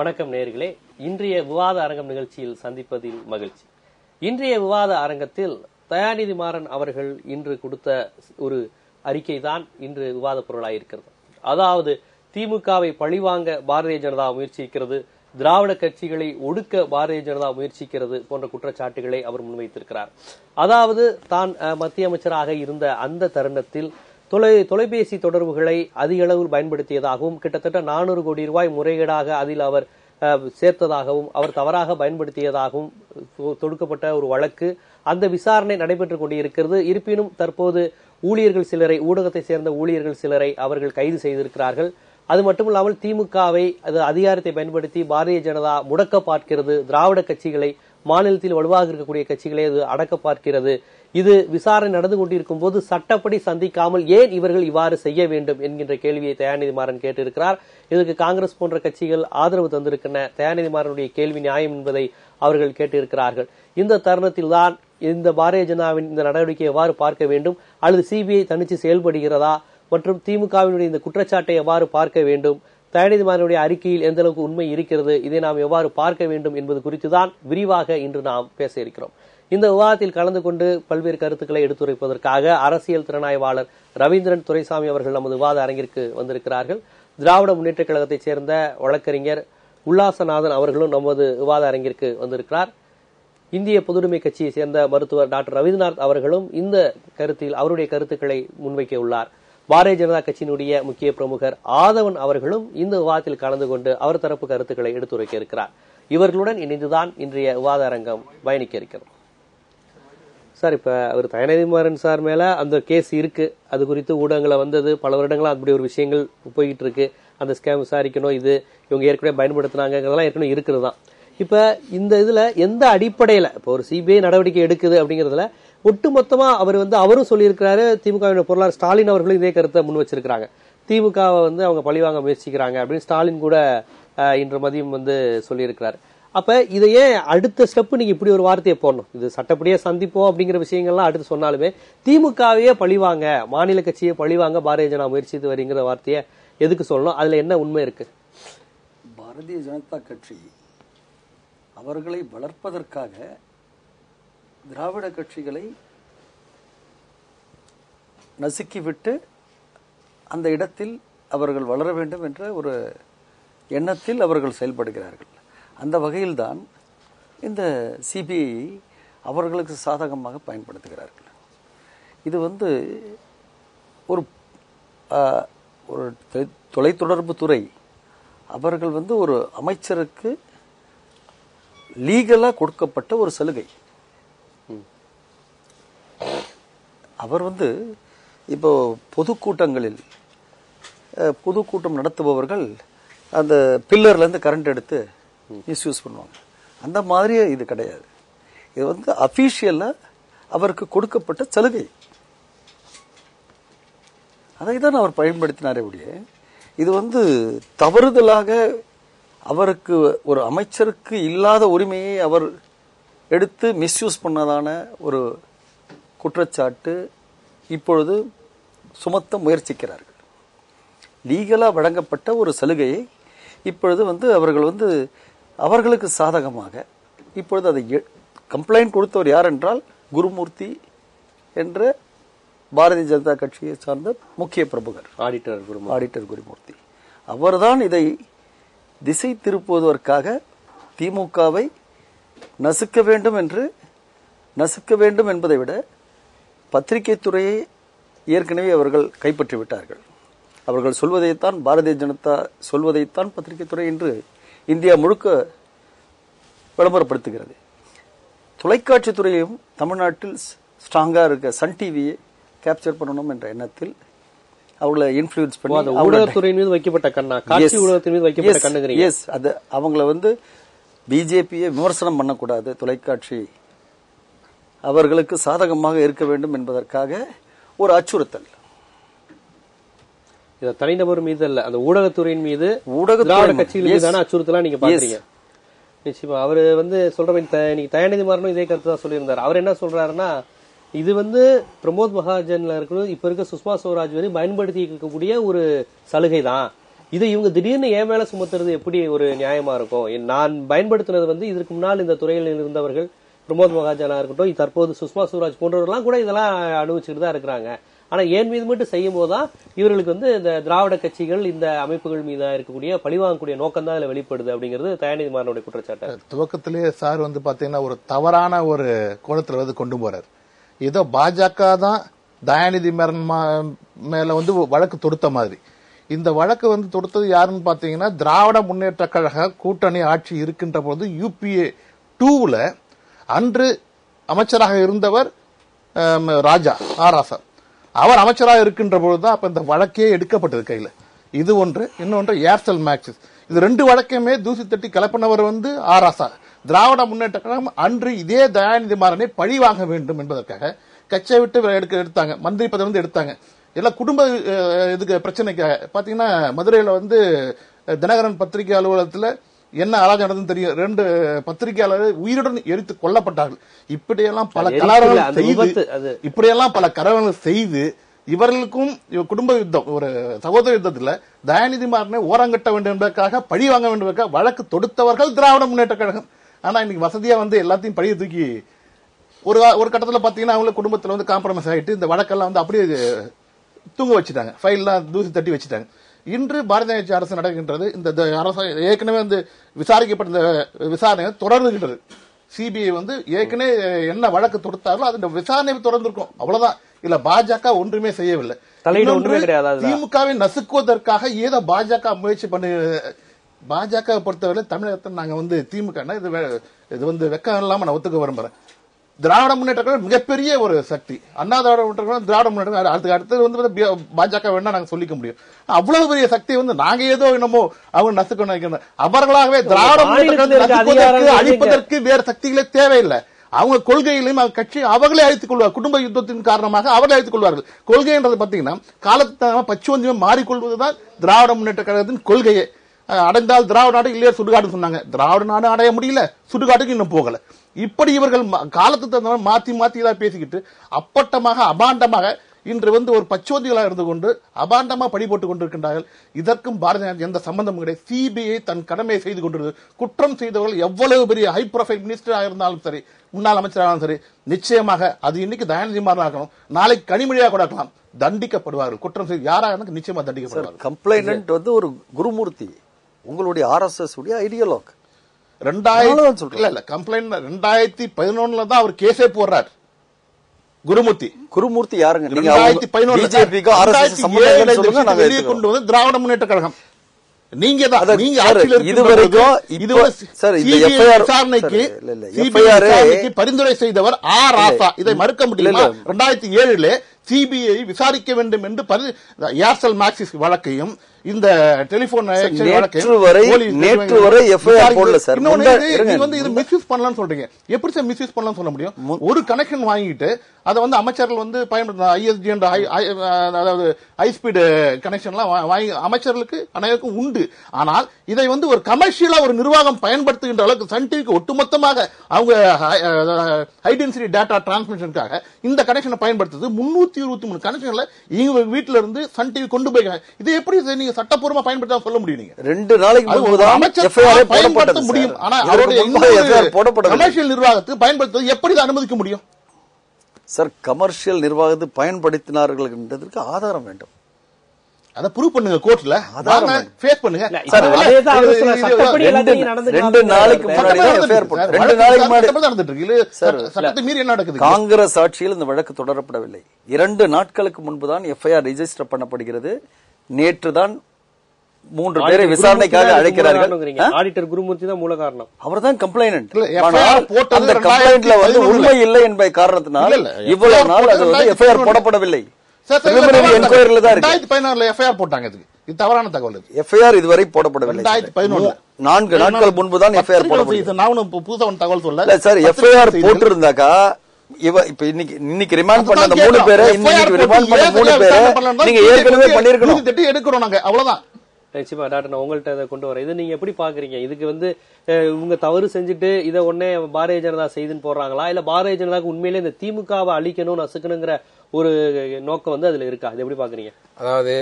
வணக்கம் நேயர்களே. இன்றைய விவாத அரங்கம் நிகழ்ச்சியில் சந்திப்பதில் மகிழ்ச்சி. இன்றைய விவாத அரங்கத்தில் தயாநிதி மாறன் அவர்கள் இன்று கொடுத்த ஒரு அறிக்கை தான் இன்று விவாத பொருளாயிருக்கிறது. அதாவது திமுகவை பழிவாங்க பாரதிய ஜனதா முயற்சிக்கிறது, திராவிட கட்சிகளை ஒடுக்க பாரதிய ஜனதா முயற்சிக்கிறது போன்ற குற்றச்சாட்டுகளை அவர் முன்வைத்திருக்கிறார். அதாவது தான் மத்திய அமைச்சராக இருந்த அந்த தருணத்தில் தொலைபேசி தொடர்புகளை அதிக அளவில் பயன்படுத்தியதாகவும் கிட்டத்தட்ட 400 கோடி ரூபாய் முறைகேடாக அதில் அவர் சேர்த்ததாகவும் அவர் தவறாக பயன்படுத்தியதாகவும் தொடுக்கப்பட்ட ஒரு வழக்கு அந்த விசாரணை நடைபெற்றுக் கொண்டிருக்கிறது. இருப்பினும் தற்போது ஊழியர்கள் சிலரை, ஊடகத்தை சேர்ந்த ஊழியர்கள் சிலரை அவர்கள் கைது செய்திருக்கிறார்கள். அது மட்டுமில்லாமல் திமுகவை அதிகாரத்தை பயன்படுத்தி பாரதிய ஜனதா முடக்க பார்க்கிறது, திராவிட கட்சிகளை, மாநிலத்தில் வலுவாக இருக்கக்கூடிய கட்சிகளை அது அடக்க பார்க்கிறது. இது விசாரணை நடந்து கொண்டிருக்கும் போது சட்டப்படி சந்திக்காமல் ஏன் இவர்கள் இவ்வாறு செய்ய வேண்டும் என்கின்ற கேள்வியை தயாநிதி மாறன் கேட்டிருக்கிறார். இதற்கு காங்கிரஸ் போன்ற கட்சிகள் ஆதரவு தந்திருக்கின்றன. தயாநிதி மாறனுடைய கேள்வி நியாயம் என்பதை அவர்கள் கேட்டிருக்கிறார்கள். இந்த தருணத்தில் தான் இந்த பாரதிய ஜனதாவின் இந்த நடவடிக்கை எவ்வாறு பார்க்க வேண்டும், அல்லது சிபிஐ தனிச்சு செயல்படுகிறதா மற்றும் திமுகவினுடைய இந்த குற்றச்சாட்டை எவ்வாறு பார்க்க வேண்டும், தயாநிதி மாறனுடைய அறிக்கையில் எந்த அளவுக்கு உண்மை இருக்கிறது, இதை நாம் எவ்வாறு பார்க்க வேண்டும் என்பது குறித்துதான் விரிவாக இன்று நாம் பேச இருக்கிறோம். இந்த விவாதத்தில் கலந்து கொண்டு பல்வேறு கருத்துக்களை எடுத்துரைப்பதற்காக அரசியல் திறனாய்வாளர் ரவீந்திரன் துரைசாமி அவர்கள் நமது விவாத அரங்கிற்கு வந்திருக்கிறார்கள். திராவிட முன்னேற்ற கழகத்தைச் சேர்ந்த வழக்கறிஞர் உல்லாசநாதன் அவர்களும் நமது விவாத அரங்கிற்கு வந்திருக்கிறார். இந்திய பொதுவுடைமை கட்சியை சேர்ந்த மருத்துவர் டாக்டர் ரவீந்திரநாத் அவர்களும் இந்த கருத்தில் அவருடைய கருத்துக்களை முன்வைக்க உள்ளார். பாரதிய ஜனதா கட்சியினுடைய முக்கிய பிரமுகர் ஆதவன் அவர்களும் இந்த விவாதத்தில் கலந்து கொண்டு அவர் தரப்பு கருத்துக்களை எடுத்துரைக்க இருக்கிறார். இவர்களுடன் இணைந்துதான் இன்றைய விவாத அரங்கம் பயணிக்க இருக்கிறது. சார், இப்ப அவர் தயாநிதி மாறன் சார் மேல அந்த கேஸ் இருக்கு, அது குறித்து ஊடகங்களை வந்தது, பல வருடங்களா அப்படி ஒரு விஷயங்கள் போயிட்டு இருக்கு. அந்த ஸ்கேம் விசாரிக்கணும், இது இவங்க ஏற்கனவே பயன்படுத்தினாங்கிறதெல்லாம் ஏற்கனவே இருக்கிறது தான். இப்ப இந்த இதுல எந்த அடிப்படையில இப்போ ஒரு சிபிஐ நடவடிக்கை எடுக்குது அப்படிங்கறதுல ஒட்டுமொத்தமா அவர் அவரும் சொல்லியிருக்கிறாரு, திமுக பொருளாளர் ஸ்டாலின் அவர்களும் இதே கருத்தை முன் வச்சிருக்கிறாங்க. திமுகவை அவங்க பழிவாங்க முயற்சிக்கிறாங்க அப்படின்னு ஸ்டாலின் கூட இன்று மதியம் சொல்லியிருக்கிறாரு. அப்ப இதையே அடுத்த ஸ்டெப் நீங்க இப்படி ஒரு வார்த்தையை போடணும், இது சட்டப்படியே சந்திப்போம் அப்படிங்கிற விஷயங்கள்லாம் அடுத்து சொன்னாலுமே திமுகவையே பழிவாங்க, மாநில கட்சியை பழிவாங்க பாரதிய ஜனதா முயற்சித்து வருகிற வார்த்தையை எதுக்கு சொல்லணும்? அதுல என்ன உண்மை இருக்கு? பாரதிய ஜனதா கட்சி அவர்களை வளர்ப்பதற்காக திராவிட கட்சிகளை நசுக்கிவிட்டு அந்த இடத்தில் அவர்கள் வளர வேண்டும் என்ற ஒரு எண்ணத்தில் அவர்கள் செயல்படுகிறார்கள். அந்த வகையில்தான் இந்த சிபிஐ அவர்களுக்கு சாதகமாக பயன்படுத்துகிறார்கள். இது ஒரு ஒரு தொலைத்தொடர்பு துறை அவர்கள் ஒரு அமைச்சருக்கு லீகலா கொடுக்கப்பட்ட ஒரு சலுகை. அவர் இப்போ பொதுக்கூட்டங்களில் பொதுக்கூட்டம் நடத்துபவர்கள் அந்த பில்லர்ல இருந்து கரண்ட் எடுத்து மிஸ்யூஸ் பண்ணுவாங்க. அந்த மாதிரியே இது கிடையாது. இது அபிஷியலா அவருக்கு கொடுக்கப்பட்ட சலுகை. அதை தான் அவர் பயன்படுத்தினாரே ஒழிய இது தவறுதலாக அவருக்கு ஒரு அமைச்சருக்கு இல்லாத உரிமையை அவர் எடுத்து மிஸ்யூஸ் பண்ணதான ஒரு குற்றச்சாட்டு இப்பொழுது சுமத்த முயற்சிக்கிறார்கள். லீகலா வழங்கப்பட்ட ஒரு சலுகையை இப்பொழுது அவர்கள் அவர்களுக்கு சாதகமாக இப்பொழுது அதை கம்ப்ளைண்ட் கொடுத்தவர் யார் என்றால் குருமூர்த்தி என்ற பாரதிய ஜனதா கட்சியை சார்ந்த முக்கிய பிரமுகர் ஆடிட்டர் குருமூர்த்தி. அவர்தான் இதை திசை திருப்புவதற்காக திமுகவை நசுக்க வேண்டும் என்பதை விட பத்திரிகை துறையை ஏற்கனவே அவர்கள் கைப்பற்றி விட்டார்கள். அவர்கள் சொல்வதைத்தான் பாரதிய ஜனதா சொல்வதைத்தான் பத்திரிகை துறை இன்று இந்தியா முழுக்க விளம்பரப்படுத்துகிறது. தொலைக்காட்சி துறையும் தமிழ்நாட்டில் ஸ்ட்ராங்கா இருக்க சன் டிவியை கேப்சர் பண்ணணும் என்ற எண்ணத்தில் அவங்களை இன்ஃப்ளூயன்ஸ் பண்ணி ஊடகத்துறையின் மீது வைக்கப்பட்ட கண்ணா, காட்சி ஊடகத்தின் மீது வைக்கப்பட்ட கண்ணுங்கிறீங்க. எஸ், அது அவங்களை பிஜேபியை விமர்சனம் பண்ணக்கூடாது, தொலைக்காட்சி அவர்களுக்கு சாதகமாக இருக்க வேண்டும் என்பதற்காக ஒரு அச்சுறுத்தல். தனிநபர் மீது அல்ல, அந்த ஊடகத்துறையின் மீது, திராவிட கட்சிகள் மீதான அச்சுறுத்தலா நீங்க பாக்குறீங்க. நிச்சயமா அவரு சொல்ற தயாநிதி மாறனும் இதே கருத்து தான் சொல்லியிருந்தார். அவர் என்ன சொல்றாருன்னா, இது பிரமோத் மகாஜன்ல இருக்கிறது இப்ப இருக்க சுஷ்மா ஸ்வராஜ் பயன்படுத்தி இருக்கக்கூடிய ஒரு சலுகை தான். இதை இவங்க திடீர்னு என் மேல சுமத்துறது எப்படி ஒரு நியாயமா இருக்கும்? நான் பயன்படுத்தினது வந்து இதற்கு முன்னால் இந்த துறையில் இருந்தவர்கள், பிரமோத் மகாஜனா இருக்கட்டும், தற்போது சுஷ்மா ஸ்வராஜ் போன்றவர்கள்லாம் கூட இதெல்லாம் அனுபவிச்சுட்டு தான் இருக்கிறாங்க. ஆனா என் மீது மட்டும் செய்யும் போதுதான் இவர்களுக்கு வந்து இந்த திராவிட கட்சிகள் இந்த அமைப்புகள் மீது இருக்கக்கூடிய பழிவாங்கக்கூடிய நோக்கம் தான் இதுல வெளிப்படுது அப்படிங்கிறது தயாநிதி மாறனுடைய குற்றச்சாட்டு. துவக்கத்திலே சார் வந்து பாத்தீங்கன்னா ஒரு தவறான ஒரு கோணத்துல வந்து கொண்டு போறாரு. ஏதோ பாஜக தான் தயாநிதி மாறன் மேல வந்து வழக்கு தொடுத்த மாதிரி. இந்த வழக்கு வந்து தொடுத்தது யாருன்னு பாத்தீங்கன்னா திராவிட முன்னேற்ற கழக கூட்டணி ஆட்சி இருக்கின்ற போது UPA 2ல அன்று அமைச்சராக இருந்தவர் ராஜா ராசா, அவர் அமைச்சராக இருக்கின்ற பொழுதுதான் அப்ப இந்த வழக்கே எடுக்கப்பட்டது கையில. இது ஒன்று. இன்னொன்று ஏர்செல் மேக்சிஸ். இது 2 வழக்கையுமே தூசி தட்டி கலப்பினவர் வந்து ராசா. திராவிட முன்னேற்ற கழகம் அன்று இதே தயாநிதி மாறனை பழி வாங்க வேண்டும் என்பதற்காக கட்சியை விட்டு எடுத்தாங்க, மந்திரி பதவி வந்து எடுத்தாங்க. எல்லாம் குடும்ப இதுக்கு பிரச்சனைக்காக. பாத்தீங்கன்னா மதுரையில வந்து தினகரன் பத்திரிகை அலுவலகத்துல என்ன அராஜகம் நடந்ததுன்னு தெரியும். 2 பத்திரிகையாளர்கள் உயிருடன் எரித்து கொல்லப்பட்டார்கள். இப்படியெல்லாம் பல கலவரங்கள் செய்து இவர்களுக்கும் குடும்ப யுத்தம், ஒரு சகோதர யுத்தத்துல தயாநிதி மாறனை ஓரங்கட்ட வேண்டும் என்பதற்காக பழி வாங்க வேண்டும் என்பதற்காக வழக்கு தொடுத்தவர்கள் திராவிட முன்னேற்ற கழகம். ஆனா இன்னைக்கு வசதியா வந்து எல்லாத்தையும் பழிய தூக்கி ஒரு கட்டத்துல பாத்தீங்கன்னா அவங்க குடும்பத்துல வந்து காம்ப்ரமைஸ் ஆகிட்டு இந்த வழக்கெல்லாம் வந்து அப்படியே தூங்க வச்சுட்டாங்க, ஃபைல்லாம் தூசி தட்டி வச்சுட்டாங்க. இன்று பாரதிய ஜனதா அரசு நடக்கின்றது. இந்த அரசு ஏற்கனவே வந்து விசாரிக்கப்பட்ட விசாரணை தொடர்ந்துகின்றது. சிபிஐ வந்து ஏற்கனவே என்ன வழக்கு தொடுத்தாரோ அது விசாரணை தொடர்ந்திருக்கும், அவ்வளவுதான். இல்ல பாஜக ஒன்றுமே செய்யவில்லை. திமுகவை நசுக்குவதற்காக ஏதோ பாஜக முயற்சி பண்ணி, பாஜக பொறுத்தவரை தமிழகத்தில் நாங்க வந்து திமுக இது வந்து வெக்கம் இல்லாம நான் ஒத்துக்க விரும்புறேன். திராவிட முன்னேற்ற கழகம் மிகப்பெரிய ஒரு சக்தி. அண்ணா திராவிட முன்னேற்ற கழகம், திராவிட முன்னேற்ற அடுத்தது வந்து பாஜக வேணா நாங்க சொல்லிக்க முடியும். அவ்வளவு பெரிய சக்தி வந்து நாங்க ஏதோ என்னமோ அவங்க நசுக்கணும். அவர்களாகவே திராவிட முன்னேற்ற அழிப்பதற்கு வேறு சக்திகளே தேவையில்லை. அவங்க கொள்கையிலும் கட்சி அவர்களே அழைத்துக் கொள்வார். குடும்ப யுத்தத்தின் காரணமாக அவர்களே அழைத்துக் கொள்வார்கள். கொள்கைன்றது பாத்தீங்கன்னா காலத்து பச்சுவந்தியம் மாறிக்கொள்வதுதான் திராவிட முன்னேற்ற கழகத்தின் கொள்கையே. அடைந்தால் திராவிட நாடு, இல்லையா சுடுகாடு சொன்னாங்க. திராவிட நாடு அடைய முடியல, சுடுகாட்டுக்கு இன்னும் போகல. இப்படி இவர்கள் காலத்துக்கு மாத்தி மாத்தி பேசிக்கிட்டு அப்பட்டமாக அபாண்டமாக இன்று வந்து ஒரு பச்சோதிகளாக இருந்து கொண்டு அபாண்டமா படி போட்டுக் கொண்டிருக்கின்றார்கள். இதற்கும் பாரதிய எந்த சம்பந்தமும் கிடையாது. சிபிஐ தன் கடமையை செய்து கொண்டிருக்கிறது. குற்றம் செய்தவர்கள் எவ்வளவு பெரிய ஹை ப்ரொஃபைல் மினிஸ்டராக இருந்தாலும் சரி, முன்னாள் அமைச்சராக சரி, நிச்சயமாக அது இன்னைக்கு தயாநிதி மாறன் ஆகணும், நாளைக்கு கனிமொழியாக கூட ஆகலாம், தண்டிக்கப்படுவார்கள். குற்றம் செய்து யாராக நிச்சயமா தண்டிக்கப்படுவார்கள். கம்ப்ளைனன்ட் வந்து ஒரு குருமூர்த்தி, உங்களுடைய RSS உடைய ஐடியாலஜி. 2011 தான் அவர் கேஸே போடுறார். குருமூர்த்தி யாருங்க? 2011 வெளியே கொண்டு வந்து திராவிட முன்னேற்ற கழகம். நீங்க தான் விசாரணைக்கு பரிந்துரை செய்தவர் ராசா. இதை மறுக்க முடியுமா? 2007 சிபிஐ விசாரிக்க வேண்டும் என்று ஏர்செல் மேக்சிஸ் வழக்கையும் இந்த டெலிபோன் நேற்று வரை எஃப்ஐஆர் போடல சார். இது மிஸ்யூஸ் பண்ணலாம்னு சொல்றீங்க. எப்படி சார் மிஸ்யூஸ் பண்ணலாம் சொல்ல முடியும்? ஒரு கனெக்ஷன் வாங்கிட்டு அதை வந்து அமைச்சர்கள் வந்து பயன்படுத்த ISD என்ற அதாவது ஹை ஸ்பீடு கனெக்ஷன்லாம் வாங்கி அமைச்சர்களுக்கு அனைவருக்கும் உண்டு. ஆனால் இதை வந்து ஒரு கமர்ஷியலா ஒரு நிர்வாகம் பயன்படுத்துகின்ற அளவுக்கு சன் டிவிக்கு ஒட்டுமொத்தமாக அவங்க ஹை டென்சிட்டி டேட்டா டிரான்ஸ்மிஷனுக்காக இந்த கனெக்ஷனை பயன்படுத்துது. 323 கனெக்ஷன்ல இவங்க வீட்டுல இருந்து சன் டிவி கொண்டு போயிருக்காங்க. இதை எப்படி நீங்க சட்டப்பூர்வமா பயன்படுத்த சொல்ல முடியும்? நீங்க 2 நாளைக்கு பயன்படுத்த முடியும். ஆனா அவருடைய கமர்ஷியல் நிர்வாகத்துக்கு பயன்படுத்துவது எப்படி அனுமதிக்க முடியும் சார்? கமர்ஷியல் நிர்வாகத்தை பயன்படுத்தினார்கள் ஆதாரம் வேண்டும். அதை ப்ரூவ் பண்ணுங்க கோர்ட்ல, அதான ஃபேஸ் பண்ணுங்க. 2 நாளைக்கு முன்னாடி எஃப்ஐஆர் போட்டு 2 நாளைக்கு முன்னாடி நடந்துட்டு இருக்கு. சட்டத்தை மீறி என்ன நடக்குது? காங்கிரஸ் ஆட்சியில் இந்த வழக்கு தொடரப்படவில்லை. 2 நாட்களுக்கு முன்புதான் எஃப்ஐஆர் ரெஜிஸ்டர் பண்ணப்படுகிறது. நேற்று தான் 3 பேரை விசாரணைக்காக அழைக்கிறார்கள். ஆடிட்டர் குருமூர்த்தி தான் மூல காரணம். அவர் தான் கம்ப்ளைனன்ட். அந்த கம்ப்ளைண்ட்ல வந்து உண்மை இல்லை என்பதை காரணத்தினால் இவ்வளவு நாள் அது வந்து எஃப்ஐஆர் போடப்படவில்லை. என்கொயரில தான் இருக்கு. 2016 எஃப்ஐஆர் போட்டாங்க. இது தவறான தகவல். எஃப்ஐஆர் இதுவரை போடப்படவில்லை. 2011 4 நாட்கள் முன்புதான் எஃப்ஐஆர் போடப்பட்டது. நான் புதுசா ஒரு தகவல் சொல்ல சார். எஃப்ஐஆர் போட்டிருந்தாக்கா இப்ப இன்னைக்கு ரிமாண்ட் பண்ண அந்த 3 பேரை இன்னைக்கு ரிமாண்ட் பண்ண 3 பேரை நீங்க ஏற்கனவே பண்ணிருக்கணும். எடுக்கிறோம் நாங்க, அவ்வளவுதான். நிச்சயமா டாக்டர், நான் உங்கள்கிட்ட அதை கொண்டு வரேன். இது நீங்க எப்படி பாக்குறீங்க? இதுக்கு வந்து இவங்க தவறு செஞ்சுட்டு இதை உடனே பாரதிய ஜனதா செய்துன்னு போடுறாங்களா, இல்ல பாரதிய ஜனதாக்கு உண்மையிலே இந்த திமுகவை அழிக்கணும் நசுக்கணுங்கிற ஒரு நோக்கம் வந்து அதுல இருக்கா? அது எப்படி பாக்குறீங்க? அதாவது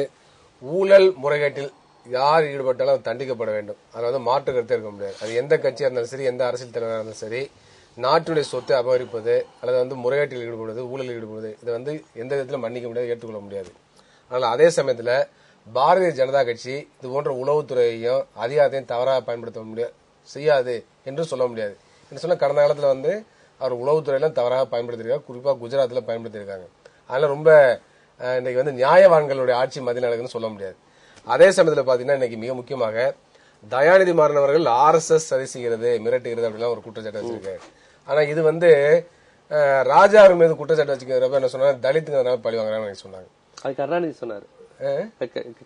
ஊழல் முறைகேட்டில் யார் ஈடுபட்டாலும் தண்டிக்கப்பட வேண்டும். அதுல வந்து மாற்று கருத்தே இருக்க முடியாது. அது எந்த கட்சியா இருந்தாலும் சரி, எந்த அரசியல் தலைவராக இருந்தாலும் சரி, நாட்டுடைய சொத்தை அபகரிப்பது அல்லது வந்து முறைகேட்டில் ஈடுபடுவது, ஊழலில் ஈடுபடுவது, இதை வந்து எந்த விதத்திலும் மன்னிக்க முடியாது, ஏற்றுக்கொள்ள முடியாது. ஆனால் அதே சமயத்துல பாரதிய ஜனதா கட்சி இது போன்ற உளவுத்துறையையும் அதிகாரத்தையும் தவறாக பயன்படுத்த முடியாது, செய்யாது என்று சொல்ல முடியாது. என்ன சொன்னா, கடந்த காலத்துல வந்து அவர் உளவுத்துறையெல்லாம் தவறாக பயன்படுத்திருக்காங்க, குறிப்பா குஜராத்ல பயன்படுத்தியிருக்காங்க. அதனால ரொம்ப இன்னைக்கு வந்து நியாயவான்களுடைய ஆட்சி மத்தியில் நடக்குதுன்னு சொல்ல முடியாது. அதே சமயத்துல பாத்தீங்கன்னா இன்னைக்கு மிக முக்கியமாக தயாநிதி மாறன் அவர்கள் RSS சதி செய்கிறது, மிரட்டுகிறது அப்படிலாம் ஒரு குற்றச்சாட்டு வச்சிருக்காரு. ஆனா இது வந்து ராஜா மீது குற்றச்சாட்டு வச்சுக்கிறப்ப என்ன சொன்னா, தலித்துங்கிறதுனால பழி வாங்குறாங்கன்னு சொன்னாங்க. அது கருணாநிதி சொன்னாரு,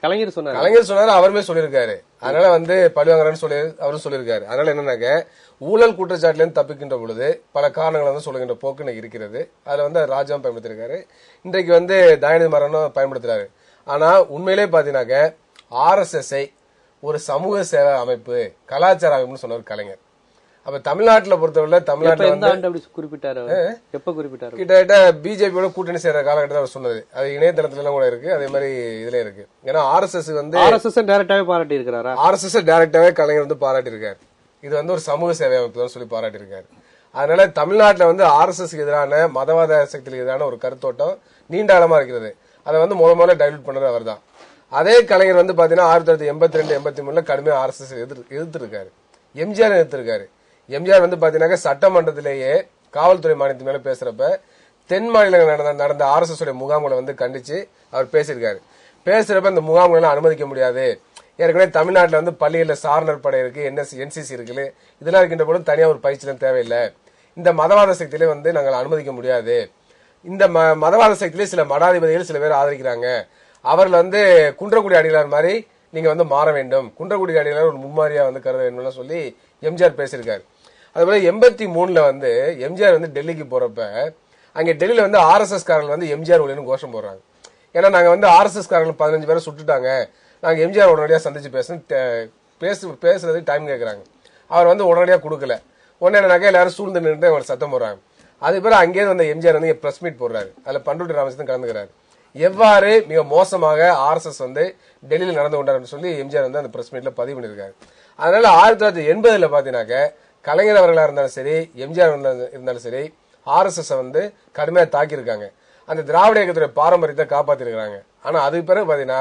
கலைஞர் சொன்னாரு, அவருமே சொல்லியிருக்காரு. அதனால வந்து பழி வாங்குறான்னு சொல்லி அவரும் சொல்லியிருக்காரு. அதனால என்னன்னாக்க, ஊழல் குற்றச்சாட்டுல இருந்து தப்பிக்கின்ற பொழுது பல காரணங்களை வந்து சொல்லுகின்ற போக்கு இன்னைக்கு இருக்கிறது. அதுல வந்து ராஜாவும் பயன்படுத்திருக்காரு, இன்றைக்கு வந்து தயாநிதி மாறனும் பயன்படுத்துறாரு. ஆனா உண்மையிலே பாத்தீங்கன்னாக்க RSS-ஐ ஒரு சமூக சேவை அமைப்பு, கலாச்சார அமைப்புன்னு சொன்னவர் கலைஞர். அப்ப தமிழ்நாட்டுல பொறுத்தவரை தமிழ்நாட்டுல குறிப்பிட்டாரு, எப்ப குறிப்பிட்டாரு, கிட்டத்தட்ட பிஜேபியோட கூட்டணி சேர்ற காலகட்டத்தில் அவர் சொன்னது. அது இணையதளத்துல எல்லாம் கூட இருக்கு, அதே மாதிரி இதுல இருக்கு. ஏன்னா RSS வந்து டைரக்டாவே பாராட்டி இருக்காரு, RSS டைரக்டாவே கலைஞர் வந்து பாராட்டி இருக்காரு. இது வந்து ஒரு சமூக சேவை அமைப்பு தான் சொல்லி பாராட்டி இருக்காரு. அதனால தமிழ்நாட்டுல வந்து RSS-க்கு எதிரான, மதவாத சக்திக்கு எதிரான ஒரு கருத்தோட்டம் நீண்ட காலமா இருக்கிறது. அதை வந்து முதல்ல டைல்யூட் பண்ணது அவர் தான். அதே கலைஞர் வந்து பாத்தீங்கன்னா 1982-83 கடுமையா RSS எதிர்த்திருக்காரு. எம்ஜிஆர் எதிர்த்திருக்காரு. எம்ஜிஆர் வந்து பாத்தீங்கன்னா சட்டமன்றத்திலேயே காவல்துறை மானியத்து மேல பேசுறப்ப தென் மாநிலங்கள் நடந்த RSS உடைய முகாம்களை வந்து கண்டிச்சு அவர் பேசியிருக்காரு. பேசுறப்ப இந்த முகாம்களை அனுமதிக்க முடியாது, ஏற்கனவே தமிழ்நாட்டில் வந்து பள்ளியில சாரணர் படை இருக்கு, NCC இருக்கு, இதெல்லாம் இருக்கின்ற போது தனியா ஒரு பயிற்சியும் தேவையில்லை, இந்த மதவாத சக்தியிலே வந்து நாங்கள் அனுமதிக்க முடியாது, இந்த மதவாத சக்தியிலே சில மடாதிபதிகள் சில பேர் ஆதரிக்கிறாங்க, அவர்கள் வந்து குன்றக்குடி அடிகளார் மாதிரி நீங்க வந்து மாற வேண்டும், குன்றக்குடி அடிகளார் ஒரு முன்மாதிரியா வந்து கருத வேண்டும் சொல்லி எம்ஜிஆர் பேசியிருக்காரு. அதுபோல 83 வந்து எம்ஜிஆர் வந்து டெல்லிக்கு போறப்ப அங்க டெல்லியில வந்து RSS காரர்கள் வந்து எம்ஜிஆர் ஒளின்னு கோஷம் போடுறாங்க. ஏன்னா நாங்க வந்து RSS காரர்கள் 15 பேரை சுட்டுட்டாங்க, நாங்க எம்ஜிஆர் உடனடியா சந்திச்சு பேசுறதுக்கு டைம் கேட்கறாங்க. அவர் வந்து உடனடியா கொடுக்கல. உடனே என்னன்னாக்க எல்லாரும் சூழ்ந்து நின்று அவர் சத்தம் போடுறாங்க. அது பிறகு அங்கேயே வந்து எம்ஜிஆர் வந்து பிரஸ் மீட் போடுறாரு. அதுல பண்ருட்டி ராமச்சந்திரன் கலந்துக்கிறாரு. எவ்வாறு மிக மோசமாக RSS வந்து டெல்லியில் நடந்து கொண்டாருன்னு சொல்லி எம்ஜிஆர் வந்து அந்த பிரஸ் மீட்ல பதிவு பண்ணிருக்காரு. அதனால 1980 பாத்தீங்கன்னாக்க கலைஞர் அவர்களா இருந்தாலும் சரி, எம்ஜிஆர் இருந்தாலும் சரி, RSS வந்து கடுமையா தாக்கியிருக்காங்க. அந்த திராவிட இயக்கத்துடைய பாரம்பரியத்தை காப்பாத்திருக்காங்க. ஆனா அதுக்கு பிறகு பாத்தீங்கன்னா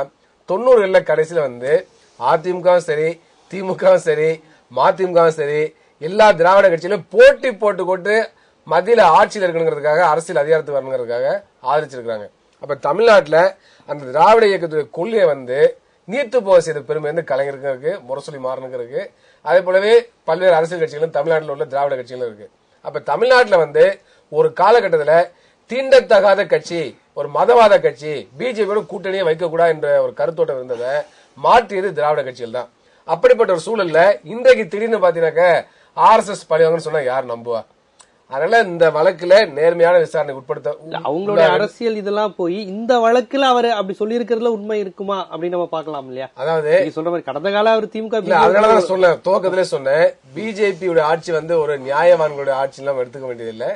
90களில் கடைசியில வந்து அதிமுகவும் சரி, திமுகவும் சரி, மதிமுகவும் சரி, எல்லா திராவிட கட்சியிலும் போட்டி போட்டு மத்தியில ஆட்சியில் இருக்கணுங்கிறதுக்காக, அரசியல் அதிகாரத்துக்கு வரணுங்கிறதுக்காக ஆதரிச்சிருக்காங்க. அப்ப தமிழ்நாட்டுல அந்த திராவிட இயக்கத்துடைய கொள்கையை வந்து நீர்த்து போக செய்த பெருமை வந்து கலைஞருக்கு இருக்கு, முரசொலி மாறனுக்கு இருக்கு. அதே போலவே பல்வேறு அரசியல் கட்சிகளும் தமிழ்நாட்டில் உள்ள திராவிட கட்சிகளும் இருக்கு. அப்ப தமிழ்நாட்டுல வந்து ஒரு காலகட்டத்துல தீண்டத்தகாத கட்சி, ஒரு மதவாத கட்சி, பிஜேபியோட கூட்டணியை வைக்கக்கூடாது என்ற ஒரு கருத்தோட்டம் இருந்ததை மாற்றியது திராவிட கட்சிகள் தான். அப்படிப்பட்ட ஒரு சூழல்ல இன்றைக்கு திடீர்னு பாத்தீங்கன்னாக்க RSS பழிவாங்கன்னு சொன்னா யார் நம்புவா? அதனால இந்த வழக்குல நேர்மையான விசாரணை உட்படுத்த அவங்களுடைய அரசியல் இதெல்லாம் போய் இந்த வழக்குல அவர் அப்படி சொல்லி இருக்கிறதுல உண்மை இருக்குமா அப்படின்னு நம்ம பாக்கலாம் இல்லையா? அதாவது சொல்ற மாதிரி கடந்த கால அவர் திமுக, அதனாலதான் சொன்னேன், துவக்கத்திலே சொன்னேன், பிஜேபியோட ஆட்சி வந்து ஒரு நியாயவான்களுடைய ஆட்சி எல்லாம் எடுத்துக்க வேண்டியதில்லை.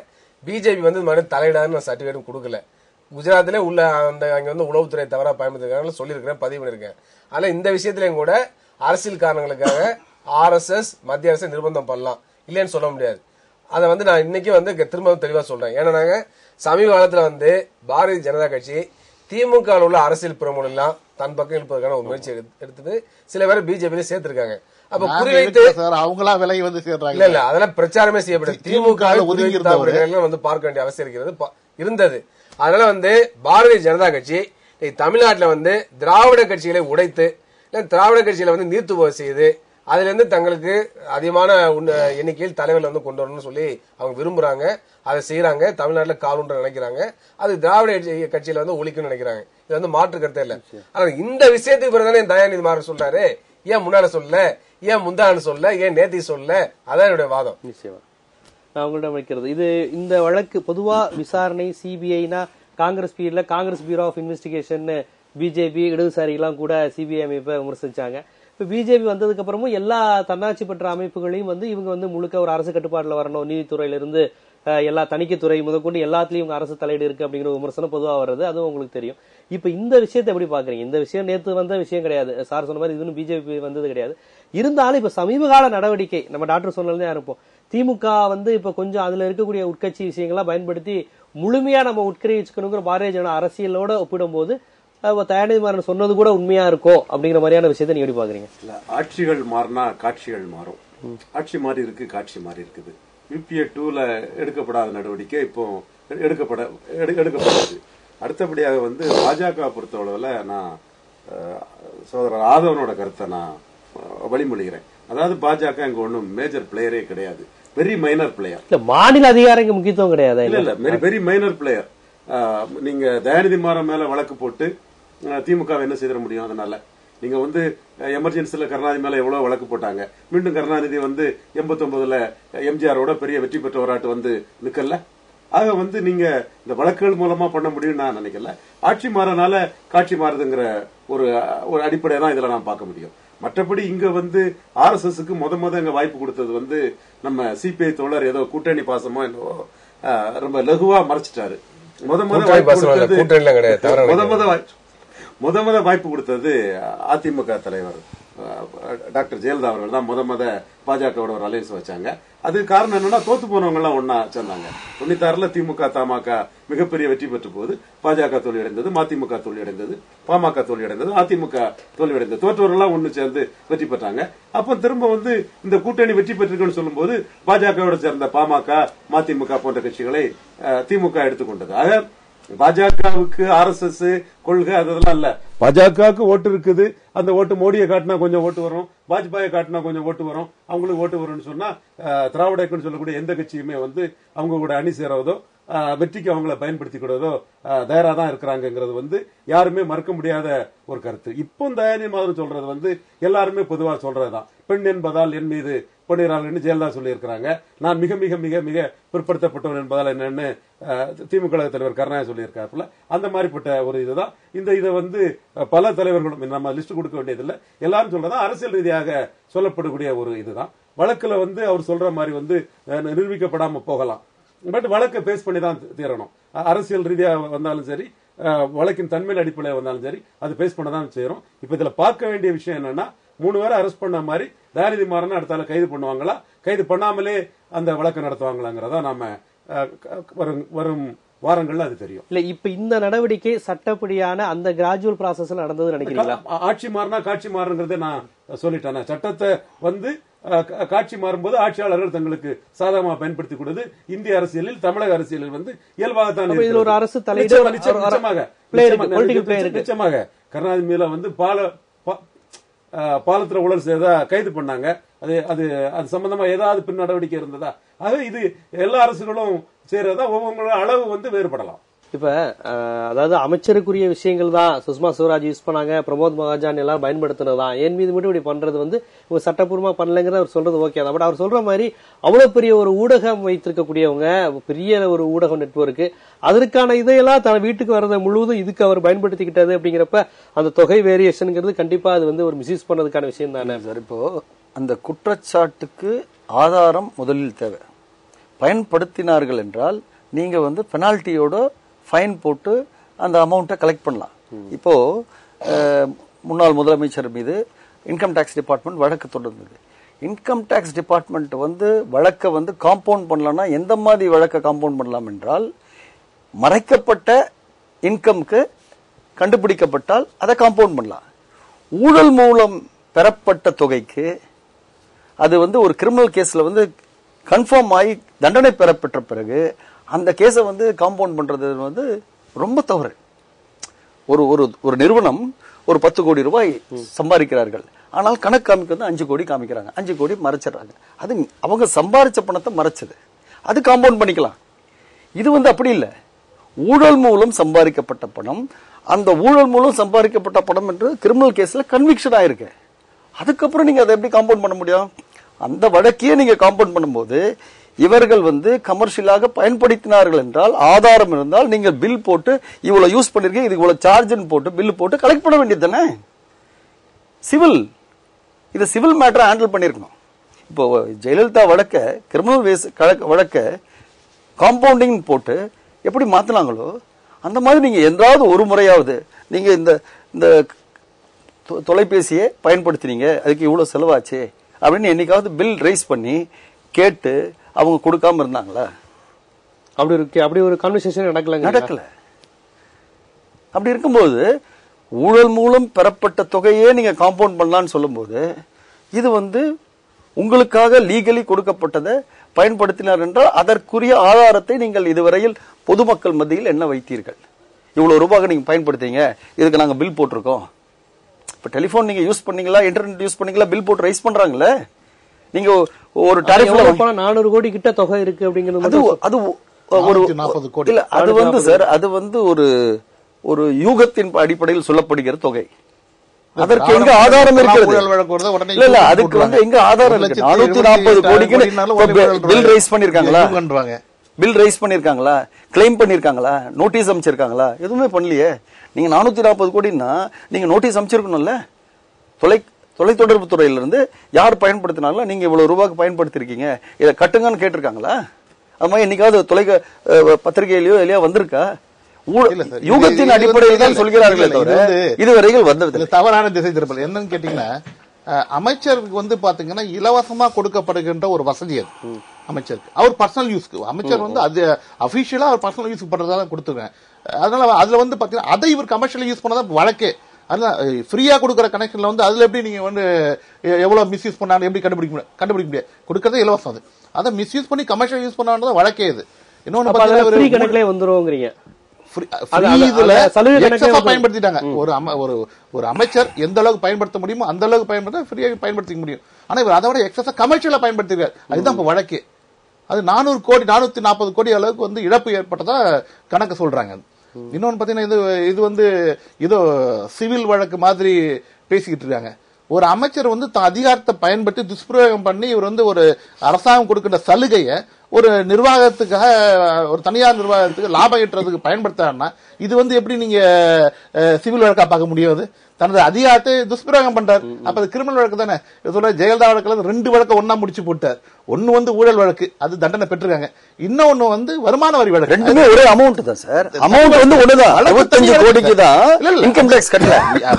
பிஜேபி வந்து மறுபடியும் தலையிடாதுன்னு சர்டிபிகேட்டும் கொடுக்கல. குஜராத்ல உள்ள அந்த அங்க வந்து உளவுத்துறை தவறா பயன்படுத்திருக்காங்க சொல்லியிருக்கிறேன், பதிவு பண்ணிருக்கேன். ஆனா இந்த விஷயத்திலையும் கூட அரசியல் காரணங்களுக்காக RSS மத்திய அரசு நிர்பந்தம் பண்ணலாம், இல்லைன்னு சொல்ல முடியாது. அதை வந்து நான் இன்னைக்கு வந்து திரும்பவும் தெளிவா சொல்றேன். ஏன்னா நாங்க சமீப காலத்துல வந்து பாரதிய ஜனதா கட்சி திமுக உள்ள அரசியல் பிரமுகர்கள் எல்லாம் தன் பக்கம் இழுப்பதற்கான ஒரு முயற்சி எடுத்தது. சில பேர் பிஜேபி சேர்த்திருக்காங்க. அப்ப குறிவைத்து அவங்களா விலகி வந்து சேர்றாங்க. இல்ல அதெல்லாம் பிரச்சாரமே செய்யப்பட்டது. திமுக வந்து பார்க்க வேண்டிய அவசியம் இருந்தது. அதனால வந்து பாரதிய ஜனதா கட்சி தமிழ்நாட்டில் வந்து திராவிட கட்சிகளை உடைத்து, திராவிட கட்சிகளை வந்து நீர்த்து போக செய்து, அதுல இருந்து தங்களுக்கு அதிகமான எண்ணிக்கையில் தலைவர்கள் வந்து கொண்டு வரணும்னு சொல்லி அவங்க விரும்புறாங்க. அதை செய்யறாங்க. தமிழ்நாட்டில் காலூன்ற நினைக்கிறாங்க. அது திராவிட கட்சியில வந்து ஒழிக்கணும்னு நினைக்கிறாங்க. இது வந்து மாற்று கருத்தே இல்ல. ஆனா இந்த விஷயத்துக்கு பிறகுதானே தயாநிதி மாறன் சொல்றாரு, ஏன் முன்னால சொல்லல, ஏன் முந்தாண்டு சொல்லல, ஏன் நேத்தி சொல்லல? அதான் என்னுடைய வாதம். நிச்சயமா நான் உங்கள்கிட்ட வைக்கிறது இது. இந்த வழக்கு பொதுவா விசாரணை சிபிஐனா காங்கிரஸ் பீரியட்ல Congress bureau of investigation, BJP இடதுசாரிகள்லாம் கூட சிபிஐ அமைப்பை விமர்சிச்சாங்க. இப்ப பிஜேபி வந்ததுக்கு அப்புறமும் எல்லா தன்னாட்சி பெற்ற அமைப்புகளையும் வந்து இவங்க வந்து முழுக்க ஒரு அரசு கட்டுப்பாட்டுல வரணும், நீதித்துறையில இருந்து எல்லா தணிக்கைத்துறை முதற்கொண்டு எல்லாத்துலயும் அரசு தலையீடு இருக்கு அப்படிங்கிற விமர்சனம் பொதுவாக வர்றது, அதுவும் உங்களுக்கு தெரியும். இப்ப இந்த விஷயத்தை எப்படி பாக்குறீங்க? இந்த விஷயம் நேற்று வந்த விஷயம் கிடையாது, சார் சொன்ன மாதிரி இதுன்னு பிஜேபி வந்தது கிடையாது. இருந்தாலும் இப்ப சமீப கால நடவடிக்கை நம்ம டாக்டர் சொன்னதுதான் இருப்போம். திமுக இப்ப கொஞ்சம் அதுல இருக்கக்கூடிய உட்கட்சி விஷயங்கள்லாம் பயன்படுத்தி முழுமையா நம்ம உட்கிரகிச்சுக்கணுங்கிற பாரதிய ஜனதா அரசியலோட ஒப்பிடும் போது தயாநிதி மாறன் சொன்னது கூட உண்மையா இருக்கும் அப்படிங்கிற மாதிரியான விஷயத்தை நீங்க எப்படி பாக்குறீங்க? ஆட்சிகள் மாறினா காட்சிகள் மாறும். ஆட்சி மாறி இருக்கு, காட்சி மாறி இருக்குது. UPA 2ல எடுக்கப்படாத நடவடிக்கை இப்போ எடுக்கப்படுது. அடுத்தபடியாக பாஜக பொறுத்தளவுல நான் சகோதரர் ஆதவனோட கருத்தை நான் வழிமொழிகிறேன். அதாவது பாஜக இங்க ஒன்றும் மேஜர் பிளேயரே கிடையாது, வெரி மைனர் பிளேயர். மாநில அதிகாரம் முக்கியத்துவம் கிடையாது, இல்ல வெரி மைனர் பிளேயர். நீங்க தயாநிதி மாறன் மேல வழக்கு போட்டு திமுக என்ன செய்திட முடியும்? அதனால நீங்க எமர்ஜென்சில கருணாநிதி மேல எவ்வளவு வழக்கு போட்டாங்க. மீண்டும் கருணாநிதி 89ல எம்ஜிஆரோட பெரிய வெற்றி பெற்றவராட்டு நிக்கல. ஆக நீங்க இந்த வழக்குகள் மூலமா பண்ண முடியும்னு நான் நினைக்கல. ஆட்சி மாறனால காட்சி மாறுதுங்கிற ஒரு அடிப்படையை தான் இதுல நான் பார்க்க முடியும். மற்றபடி இங்க RSSக்கு முத இங்க வாய்ப்பு கொடுத்தது நம்ம CPI தோழர் ஏதோ கூட்டணி பாசமா என்னவோ ரொம்ப லகுவா மறைச்சிட்டாரு. முத வாய்ப்பு கொடுத்தது அதிமுக தலைவர் டாக்டர் ஜெயலலிதா அவர்கள் தான் முத பாஜகவோட ஒரு அலையன்ஸ் வச்சாங்க. அதுக்கு காரணம் என்னன்னா தோத்து போனவங்க எல்லாம் ஒன்னா சேர்ந்தாங்க. 96ல திமுக தமாக மிகப்பெரிய வெற்றி பெற்ற போது பாஜக தோல்வியடைந்தது, மதிமுக தோல்வியடைந்தது, பாமக தோல்வியடைந்தது, அதிமுக தோல்வியடைந்தது. தோற்றவர்கள் ஒன்னு சேர்ந்து வெற்றி பெற்றாங்க. அப்ப திரும்ப இந்த கூட்டணி வெற்றி பெற்றிருக்குன்னு சொல்லும் போது பாஜகவோட சேர்ந்த பாமக, மதிமுக போன்ற கட்சிகளை திமுக எடுத்துக்கொண்டது. ஆக பாஜகவுக்கு RSS கொள்கை அதெல்லாம் இல்ல. பாஜகவுக்கு ஓட்டு இருக்குது. அந்த ஓட்டு மோடியை காட்டினா கொஞ்சம் ஓட்டு வரும், வாஜ்பாயை காட்டினா கொஞ்சம் ஓட்டு வரும், அவங்களுக்கு ஓட்டு வரும்னு சொன்னா திராவிட இயக்கம்னு சொல்லக்கூடிய எந்த கட்சியுமே அவங்க கூட அணி சேரவதோ வெற்றிக்கு அவங்களை பயன்படுத்திக்கூடதோ தயாரா தான் இருக்கிறாங்கிறது யாருமே மறுக்க முடியாத ஒரு கருத்து. இப்போ தயாநிதி மாறன் சொல்றது எல்லாருமே பொதுவா சொல்றதுதான். பெண் என்பதால் என் மீது பொன்னிறார்கள் ஜெயலலிதா சொல்லி இருக்கிறாங்க. நான் மிக மிக மிக மிக பிற்படுத்தப்பட்டவன் என்பதால் என்னன்னு திமுக தலைவர் கருணாநிதி சொல்லி இருக்காருல. அந்த மாதிரிப்பட்ட ஒரு இதுதான் இதை பல தலைவர்களும் நம்ம லிஸ்ட் கொடுக்க வேண்டியதில்லை, எல்லாரும் சொல்றதா அரசியல் ரீதியாக சொல்லப்படக்கூடிய ஒரு இதுதான். வழக்குல அவர் சொல்ற மாதிரி நிரூபிக்கப்படாம போகலாம். பட் வழக்கை பேஸ் பண்ணி தான் தீரணும். அரசியல் ரீதியாக வந்தாலும் சரி, வழக்கின் தன்மையில் அடிப்படையில் வந்தாலும் சரி, அது பேஸ் பண்ணதான் செய்யறோம். இப்ப இதுல பார்க்க வேண்டிய விஷயம் என்னன்னா, 3 பேரை அரெஸ்ட் பண்ண மாதிரி தயாநிதி மாறன் அடுத்தால கைது பண்ணுவாங்களா, கைது பண்ணாமலே அந்த வழக்கு நடத்துவாங்களாங்கிறதா நாம வரும் வாரங்கள்ல அது தெரியும். இல்ல இப்ப இந்த நடவடிக்கை சட்டப்படியான அந்த கிராஜுவல் ப்ராசஸ்ல நடந்தது நினைக்கிறீங்களா? ஆட்சி மாறினா காட்சி மாறுங்கிறத நான் சொல்லிட்டேன். சட்டத்தை காட்சி மாறும்போது ஆட்சியாளர்கள் தங்களுக்கு சாதகமாக பயன்படுத்திக் கொடுத்து இந்திய அரசியலில் தமிழக அரசியலில் இயல்பாகத்தான் ஒரு அரசு தலையீடு நிச்சயமாக கருணாநிதி மேல பாலத்துல ஊழல் செய்தா கைது பண்ணாங்க. அது சம்பந்தமா ஏதாவது பின் நடவடிக்கை இருந்ததா? ஆக இது எல்லா அரசுகளும் செய்யறதா ஒவ்வொரு அளவு வேறுபடலாம். இப்ப அதாவது அமைச்சருக்குரிய விஷயங்கள் தான் சுஷ்மா ஸ்வராஜ் யூஸ் பண்ணாங்க, பிரமோத் மகாஜன் எல்லாம் பயன்படுத்தினதான், என் மீது மட்டும் இப்படி பண்றது இவங்க சட்டப்பூர்வமா பண்ணலங்கிறத அவர் சொல்றது ஓகே தான். பட் அவர் சொல்ற மாதிரி அவ்வளவு பெரிய ஒரு ஊடகம் வைத்திருக்கக்கூடியவங்க, பெரிய ஒரு ஊடக நெட்வொர்க், அதற்கான இதையெல்லாம் தன் வீட்டுக்கு வரதை முழுவதும் இதுக்கு அவர் பயன்படுத்திக்கிட்டது அப்படிங்கிறப்ப அந்த தொகை வேரியேஷன்ங்கிறது கண்டிப்பா அது ஒரு மிஸ்யூஸ் பண்ணதுக்கான விஷயம் தானே சார். இப்போ அந்த குற்றச்சாட்டுக்கு ஆதாரம் முதலில் தேவை. பயன்படுத்தினார்கள் என்றால் நீங்க பெனால்ட்டியோட ஃபைன் போட்டு அந்த அமௌண்ட்டை கலெக்ட் பண்ணலாம். இப்போ முன்னாள் முதலமைச்சர் மீது இன்கம் டாக்ஸ் டிபார்ட்மெண்ட் வழக்கு தொடர்ந்தது. இன்கம் டாக்ஸ் டிபார்ட்மெண்ட் வழக்கை காம்பவுண்ட் பண்ணலாம்னா எந்த மாதிரி வழக்கை காம்பவுண்ட் பண்ணலாம் என்றால், மறைக்கப்பட்ட இன்கம்க்கு கண்டுபிடிக்கப்பட்டால் அதை காம்பவுண்ட் பண்ணலாம். ஊழல் மூலம் பெறப்பட்ட தொகைக்கு அது ஒரு கிரிமினல் கேஸ்ல கன்ஃபார்ம் ஆகி தண்டனை பெறப்பட்ட பிறகு அந்த கேஸை காம்பவுண்ட் பண்றது ரொம்ப தவறு. ஒரு நிறுவனம் ஒரு 10 கோடி ரூபாய் சம்பாதிக்கிறார்கள், ஆனால் கணக்கு காமிக்கிறது 5 கோடி காமிக்கிறாங்க, 5 கோடி மறைச்சிடறாங்க. அது அவங்க சம்பாதிச்ச பணத்தை மறைச்சது, அது காம்பவுண்ட் பண்ணிக்கலாம். இது அப்படி இல்லை. ஊழல் மூலம் சம்பாதிக்கப்பட்ட பணம், அந்த ஊழல் மூலம் சம்பாதிக்கப்பட்ட பணம் என்று கிரிமினல் கேஸ்ல கன்விக்ஷன் ஆயிருக்கு. அதுக்கப்புறம் நீங்க அதை எப்படி காம்பவுண்ட் பண்ண முடியும்? அந்த வழக்கையே நீங்க காம்பவுண்ட் பண்ணும்போது இவர்கள் கமர்ஷியலாக பயன்படுத்தினார்கள் என்றால், ஆதாரம் இருந்தால் நீங்க பில் போட்டு இவ்வளவு யூஸ் பண்ணிருக்கீங்க, இது இவ்வளவு சார்ஜ்னு போட்டு பில் போட்டு கலெக்ட் பண்ண வேண்டியது தானே. சிவில் இதை சிவில் மேட்டரை ஹேண்டில் பண்ணிருக்கணும். இப்போ ஜெயலலிதா வழக்க கிரிமினல் வழக்க காம்பவுண்டிங் போட்டு எப்படி மாத்தினாங்களோ அந்த மாதிரி நீங்க என்றாவது ஒரு முறையாவது நீங்க இந்த தொலைபேசியை பயன்படுத்தினீங்க, அதுக்கு இவ்வளவு செலவாச்சு அப்படின்னு என்னைக்காவது பில் ரைஸ் பண்ணி கேட்டு அவங்க கொடுக்காம இருந்தாங்களா? அப்படி ஒரு கான்வர்சேஷன் நடக்கல. அப்படி இருக்கும்போது ஊழல் மூலம் பெறப்பட்ட தொகையே நீங்க காம்பவுண்ட் பண்ணலான்னு சொல்லும்போது இது உங்களுக்காக லீகலி கொடுக்கப்பட்டதை பயன்படுத்தினார் என்றால் அதற்குரிய ஆதாரத்தை நீங்கள் இதுவரையில் பொதுமக்கள் மத்தியில் என்ன வைத்தீர்கள்? இவ்வளவு ரூபாய் நீங்க பயன்படுத்தீங்க, இதுக்கு நாங்க பில் போட்டிருக்கோம். இப்ப டெலிபோன் நீங்க யூஸ் பண்ணீங்களா, இன்டர்நெட் யூஸ் பண்ணீங்களா, பில் போட்டு ரைஸ் பண்றாங்கல்ல. நீங்க ஒரு டாரிஃப்ல 400 கோடி கிட்ட தொகை இருக்கு அப்படிங்கிறது அது ஒரு 40 கோடி இல்ல, அது சார் அது ஒரு யூகத்தின் அடிப்படையில் சொல்லப்படுகிற தொகை. அதற்கு எங்க ஆதாரம் இருக்கிறது? இல்ல அதுக்கு எங்க ஆதாரம் இருக்கு? 440 கோடிக்கு பில் ரைஸ் பண்ணிருக்காங்களா? பில் ரைஸ் பண்ணிருக்காங்களா? கிளைம் பண்ணிருக்காங்களா? நோட்டீஸ் அமைச்சிருக்காங்களா? எதுவுமே பண்ணலையே. நீங்க 440 கோடின்னா நீங்க நோட்டீஸ் அமைச்சிருக்கணும்ல. தொலைத்தொடர்பு துறையில இருந்து யார் பயன்படுத்தினாங்களோ நீங்க இவ்வளவு ரூபாய்க்கு பயன்படுத்திருக்கீங்க, இதை கட்டுங்கன்னு கேட்டிருக்காங்களா? அது மாதிரி என்னைக்காவது பத்திரிகையிலயோ இல்லையா வந்திருக்கா? யூகத்தின் அடிப்படையில் தான் சொல்கிறார்களே தவிர இதுவரையில் வந்தது தவறான திசை திருப்பல். என்னன்னு கேட்டீங்கன்னா, அமைச்சருக்கு பாத்தீங்கன்னா இலவசமா கொடுக்கப்படுகின்ற ஒரு வசதி அது அமைச்சருக்கு. அவர் பர்சனல் யூஸ்க்கு, அமைச்சர் அது அபிஷியலா அவர் பர்சனல் யூஸ் பண்றதா கொடுத்துருக்கேன். அதனால அதுல பாத்தீங்கன்னா அதை இவர் கமர்ஷியலா யூஸ் பண்ணதான் வழக்கே. அதனால ஃப்ரீயா கொடுக்குற கனெக்ஷன்ல அதுல எப்படி நீங்க எவ்வளவு மிஸ்யூஸ் பண்ணாலும் எப்படி கண்டுபிடிக்க முடியாது. கொடுக்கறதே இலவசம். அது அதை மிஸ்யூஸ் பண்ணி கமர்ஷியல் யூஸ் பண்ணாதான் வழக்கே இது. இன்னொன்னு கணக்குல வந்துருவோங்கிறீங்க. பயன்படுத்திட்டாங்க. ஒரு அமைச்சர் எந்த அளவுக்கு பயன்படுத்த முடியுமோ அந்த அளவுக்கு பயன்படுத்த முடியும். ஆனா இவர் அதை விட எக்ஸஸா கமர்ஷியலா பயன்படுத்திருக்காரு. அதுதான் இப்ப வழக்கு. அது 400 கோடி 440 கோடி அளவுக்கு இழப்பு ஏற்பட்டதா கணக்கு சொல்றாங்க. இன்னொன்னு பாத்தீங்கன்னா இது ஏதோ சிவில் வழக்கு மாதிரி பேசிக்கிட்டு இருக்காங்க. ஒரு அமைச்சர் அதிகாரத்தை பயன்படுத்தி துஷ்பிரயோகம் பண்ணி இவர் ஒரு அரசாங்கம் கொடுக்கின்ற சலுகையை ஒரு நிர்வாகத்துக்காக, ஒரு தனியார் நிர்வாகத்துக்கு லாபம் ஈட்டுறதுக்கு பயன்படுத்தாருன்னா இது எப்படி நீங்க சிவில் வழக்கா பார்க்க முடியாது? தனது அதிகாரத்தை துஷ்பிரயோகம் பண்றாரு. அப்ப அது கிரிமினல் வழக்கு தானே. சொல்ற ஜெயலலிதா வழக்குல 2 வழக்கு ஒன்னா முடிச்சு போட்டார். ஒன்னு ஊழல் வழக்கு, அது தண்டனை பெற்றிருக்காங்க. இன்னொன்னு வருமான வரி வழக்கு. ரெண்டுமே ஒரே அமௌண்ட் தான் சார். அமௌண்ட் ஒண்ணுதான். 65 கோடிக்கு தான் இன்கம் டாக்ஸ் கட்டல.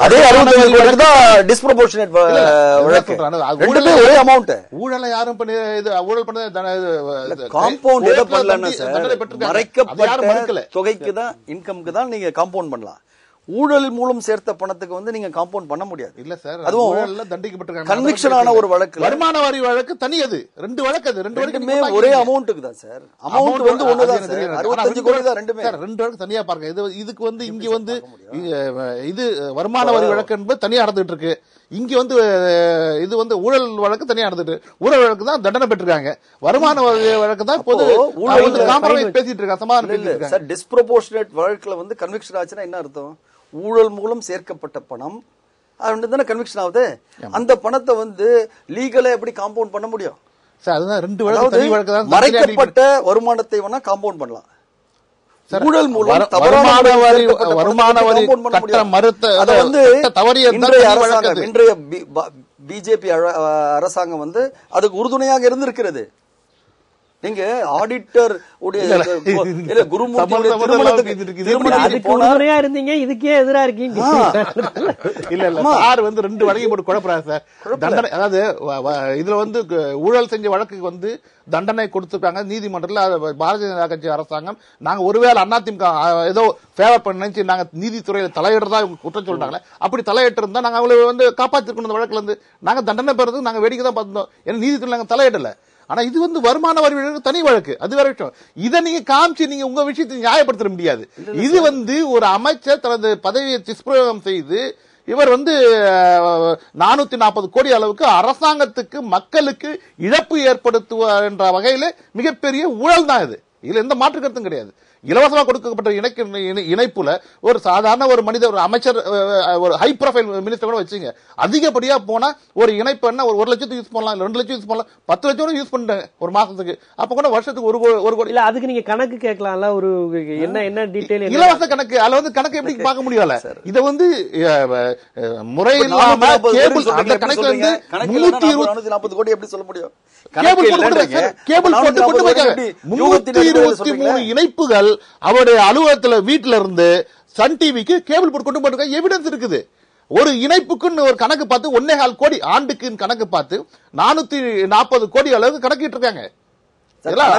அதே 65 கோடிக்கு தான் டிஸ்ப்ரொபோர்ஷனேட் வழக்கு. ரெண்டுமே ஒரே அமௌண்ட். ஊழலை யாரும் ஊழல் பண்ண காம்பவுண்ட் எதை பண்ணலன்னா சார், மறைக்கப்பட்ட தொகைக்கு தான், இன்கம்க்கு தான் நீங்க காம்பவுண்ட் பண்ணலாம். ஊழல் மூலம் சேர்த்த பணத்துக்கு நீங்க காம்பவுண்ட் பண்ண முடியாது. இல்ல சார், அதுவும் தண்டிக்கப்பட்டிருக்காங்க. கன்விக்ஷன் ஆன ஒரு வழக்கு, வருமான வரி வழக்கு தனி. அது 2 வழக்கு. அது 2 வழக்குமே ஒரே அமௌண்ட்டுக்கு தான் சார். அமௌண்ட் ஒண்ணுதான். 65 கோடி தான் ரெண்டுமே. சார் 2 வழக்கு தனியா பாருங்க. இதுக்கு இங்க இது வருமான வரி வழக்கு என்பது தனியா நடந்துட்டு இருக்கு. இங்க இது ஊழல் வழக்கு தனியா நடந்துட்டு, ஊழல் வழக்கு தான் தண்டனை பெற்றிருக்காங்க. வருமான வழக்கு தான் பொது காம்ப்ரமைஸ் பேசிட்டு இருக்காங்க, சமாதானம் பேசிட்டு இருக்காங்க. சார் டிஸ்ப்ரொபோர்ஷனேட் வழக்குல கன்விக்ஷன் ஆச்சுன்னா என்ன அர்த்தம்? ஊழல் மூலம் சேர்க்கப்பட்ட பணம் தானே கன்விக்ஷன் ஆகுது. அந்த பணத்தை லீகலா எப்படி காம்பவுண்ட் பண்ண முடியும்? சார் அதுதான் 2 வழக்கு. மறைக்கப்பட்ட வருமானத்தை வேணா காம்பவுண்ட் பண்ணலாம். ஊழல் மூலம் வருமான வரி கட்ட மறுத்த தவறிய இன்றைய பிஜேபி அரசாங்கம் அதுக்கு உறுதுணையாக இருந்திருக்கிறது. நீங்க ஆடிட்டர் இருந்தீங்க, இதுக்கே எதிரா இருக்கீங்க. இல்ல இல்ல சார் 2 வழக்கை போட்டு குழப்பறாரு சார். தண்டனை, அதாவது இதுல ஊழல் செஞ்ச வழக்குக்கு தண்டனை கொடுத்திருக்காங்க நீதிமன்றத்தில். பாரதிய ஜனதா கட்சி அரசாங்கம் நாங்க ஒருவேளை அதிமுக ஏதோ ஃபேவர் பண்ண நினைச்சு நாங்க நீதித்துறையில தலையிடுறதா குற்றம் சொல்றாங்களே, அப்படி தலையிட்டு இருந்தா நாங்க அவங்களை காப்பாற்றிருக்கணும். இந்த வழக்குல நாங்க தண்டனை பெறதுக்கு நாங்க வேடிக்கை தான் பார்த்தோம். ஏன்னா நீதித்துறை நாங்க தலையிடல. ஆனா இது வருமான வரி தனி வழக்கு, அது வேற விஷயம். இதை நீங்க காமிச்சு நீங்க உங்க விஷயத்தை நியாயப்படுத்த முடியாது. இது ஒரு அமைச்சர் தனது பதவியை துஷ்பிரயோகம் செய்து இவர் 440 கோடி அளவுக்கு அரசாங்கத்துக்கு மக்களுக்கு இழப்பு ஏற்படுத்துவார் என்ற வகையில மிகப்பெரிய ஊழல் தான் இது. இதுல எந்த மாற்று கருத்தும் கிடையாது. இலவசமா கொடுக்கப்பட்ட இணைப்புல ஒரு சாதாரண ஒரு மனிதர், ஒரு அமைச்சர், ஒரு ஹை ப்ரொஃபைல் மினிஸ்டர் கூட வச்சுங்க, அதிகப்படியா போனா ஒரு இணைப்பு என்ன ஒரு 1 லட்சத்துக்கு யூஸ் பண்ணலாம், 2 லட்சம் யூஸ் பண்ணலாம், 10 லட்சம் யூஸ் பண்ணிட்டாங்க ஒரு மாசத்துக்கு. அப்ப கூட வருஷத்துக்கு 1 கோடி இல்ல. அதுக்கு நீங்க கணக்கு கேட்கலாம்ல, ஒரு என்ன டீடைல், இலவச கணக்கு. அதுல கணக்கு எப்படி பார்க்க முடியல? இத முறை இல்லாம கேபிள் அந்த கணக்குல 340 கோடி எப்படி சொல்ல முடியும்? கேபிள் போட்டு கொண்டு போயிருக்காங்க. 323 இணைப்புகள் அவருடைய அலுவலகத்துல வீட்டுல இருந்து சன் டிவிக்கு கேபிள் போட்டு கொண்டு போயிருக்காங்க. எவிடன்ஸ் இருக்குது. ஒரு இணைப்புக்குன்னு ஒரு கணக்கு பார்த்து 1.25 கோடி ஆண்டுக்கு கணக்கு பார்த்து 440 கோடி அளவுக்கு கணக்கிட்டு இருக்காங்க.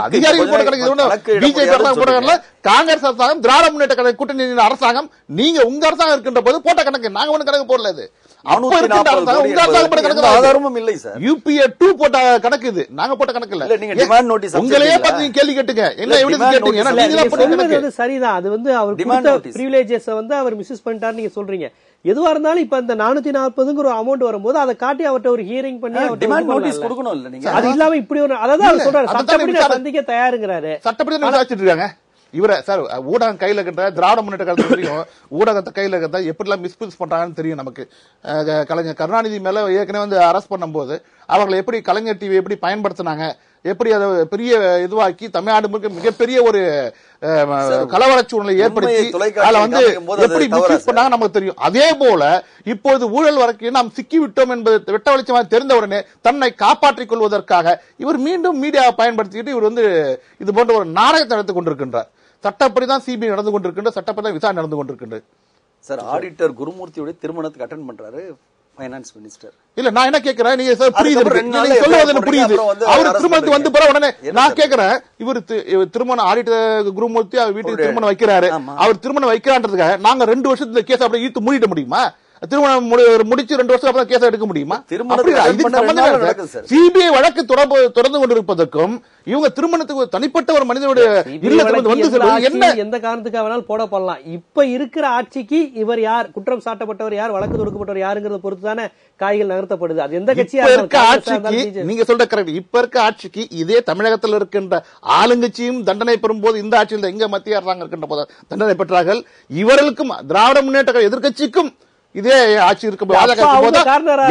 அதிகாரிகள் போட கணக்கு பிஜேபி அரசாங்கம் போட கணக்கு, காங்கிரஸ் அரசாங்கம், திராவிட முன்னேற்ற கழக கூட்டணி அரசாங்கம், நீங்க உங்க அரசாங்கம் இருக்கின்ற போது போட்ட கணக்கு. நாங்க ஒண்ணு கணக்கு போடல. இது ஆதாரமும் இல்லை சார். UPA 2 போட்ட கணக்கு, இது நாங்க போட்ட கணக்கு இல்ல. நீங்க டிமாண்ட் நோட்டீஸ் உங்களையே பார்த்து நீங்க கேள்வி கேட்டுங்க, என்ன எவிடன்ஸ் கேட்டீங்க? ஏன்னா நீங்க தான் போட்ட கணக்கு. சரிதான். அது அவர் கொடுத்த பிரிவிலேஜஸ் அவர் மிஸ்யூஸ் பண்ணிட்டாரு நீங்க சொல்றீங்க. எதுவா இருந்தாலும் இப்ப இந்த 440ங்கிற அமௌண்ட் வரும்போது அதை காட்டி அவர்கிட்ட ஒரு ஹியரிங் பண்ணி டிமாண்ட் நோட்டீஸ் கொடுக்கணும் இல்ல நீங்க? அது இல்லாம இப்படி ஒரு அதாவது சொல்றாரு சட்டப்படி சந்திக்க தயாருங்கிறாரு. சட்டப்படி விசாரிச்சுட்டு இருக்காங்க. இவர சார் ஊடகம் கையில இருக்கிற திராவிட முன்னேற்ற கழகத்துக்கு தெரியும், ஊடகத்தை கையில இருக்கிற எப்படி எல்லாம் மிஸ்யூஸ் பண்றாங்கன்னு தெரியும் நமக்கு. கலைஞர் கருணாநிதி மேல ஏற்கனவே அரெஸ்ட் பண்ணும்போது அவர்களை எப்படி கலைஞர் டிவி எப்படி பயன்படுத்தினாங்க, எப்படி அதை பெரிய இதுவாக்கி தமிழ்நாடு மிகப்பெரிய ஒரு கலவர சூழ்நிலை ஏற்படுத்தி அதுல எப்படி மிஸ்யூஸ் பண்ணாங்க நமக்கு தெரியும். அதே போல இப்போது ஊழல் வழக்கில் நாம் சிக்கிவிட்டோம் என்பது வெட்ட வெளிச்சமாக தெரிந்தவுடனே தன்னை காப்பாற்றிக் கொள்வதற்காக இவர் மீண்டும் மீடியாவை பயன்படுத்திக்கிட்டு இவர் இது போன்ற ஒரு நாடகத்தை நடத்திக் கொண்டிருக்கின்றார். சட்டப்படிதான் சிபிஐ நடந்து கொண்டிருக்கின்ற, சட்டப்படிதான் விசாரணை நடந்து கொண்டிருக்கின்றது. சார், ஆடிட்டர் குருமூர்த்தியோட திருமணத்துக்கு அட்டெண்ட் பண்றாரு ஃபைனான்ஸ் மினிஸ்டர். இல்ல நான் என்ன கேக்குறேன், நீங்க புரியுது, நீங்க சொல்லுவது புரியுது. அவர் திருமணத்துக்கு வந்து போற உடனே நான் கேக்குறேன், இவர் திருமணம் ஆடிட்டர் குருமூர்த்தி அவர் வீட்டுக்கு திருமணம் வைக்கிறாரு. அவர் திருமணம் வைக்கிறான்றதுக்காக நாங்க 2 வருஷத்துல கேஸ் அப்படியே இழுத்து மூடிட முடியுமா? திருமணம் முடிச்சு 2 வருஷம் அப்புறம் கேஸ் எடுக்க முடியுமா? சிபிஐ வழக்கு தொடர்ந்து கொண்டிருப்பதற்கும் இவங்க திருமணத்துக்கு தனிப்பட்ட ஒரு மனிதனுடைய என்ன எந்த காரணத்துக்காக வேணாலும் போடப்படலாம். இப்ப இருக்கிற ஆட்சிக்கு இவர் யார், குற்றம் சாட்டப்பட்டவர் யார், வழக்கு தொடுக்கப்பட்டவர் யாருங்கிறத பொறுத்துதானே காய்கள் நகர்த்தப்படுது. அது எந்த கட்சியா இருக்க ஆட்சிக்கு நீங்க சொல்ற கரெக்ட். இப்ப இருக்க ஆட்சிக்கு இதே தமிழகத்தில் இருக்கின்ற ஆளுங்கட்சியும் தண்டனை பெறும் போது இந்த ஆட்சியில் எங்க மத்திய அரசாங்கம் இருக்கின்ற போது தண்டனை பெற்றார்கள். இவர்களுக்கும் திராவிட முன்னேற்ற எதிர்கட்சிக்கும் இதே ஆட்சி இருக்கும் போது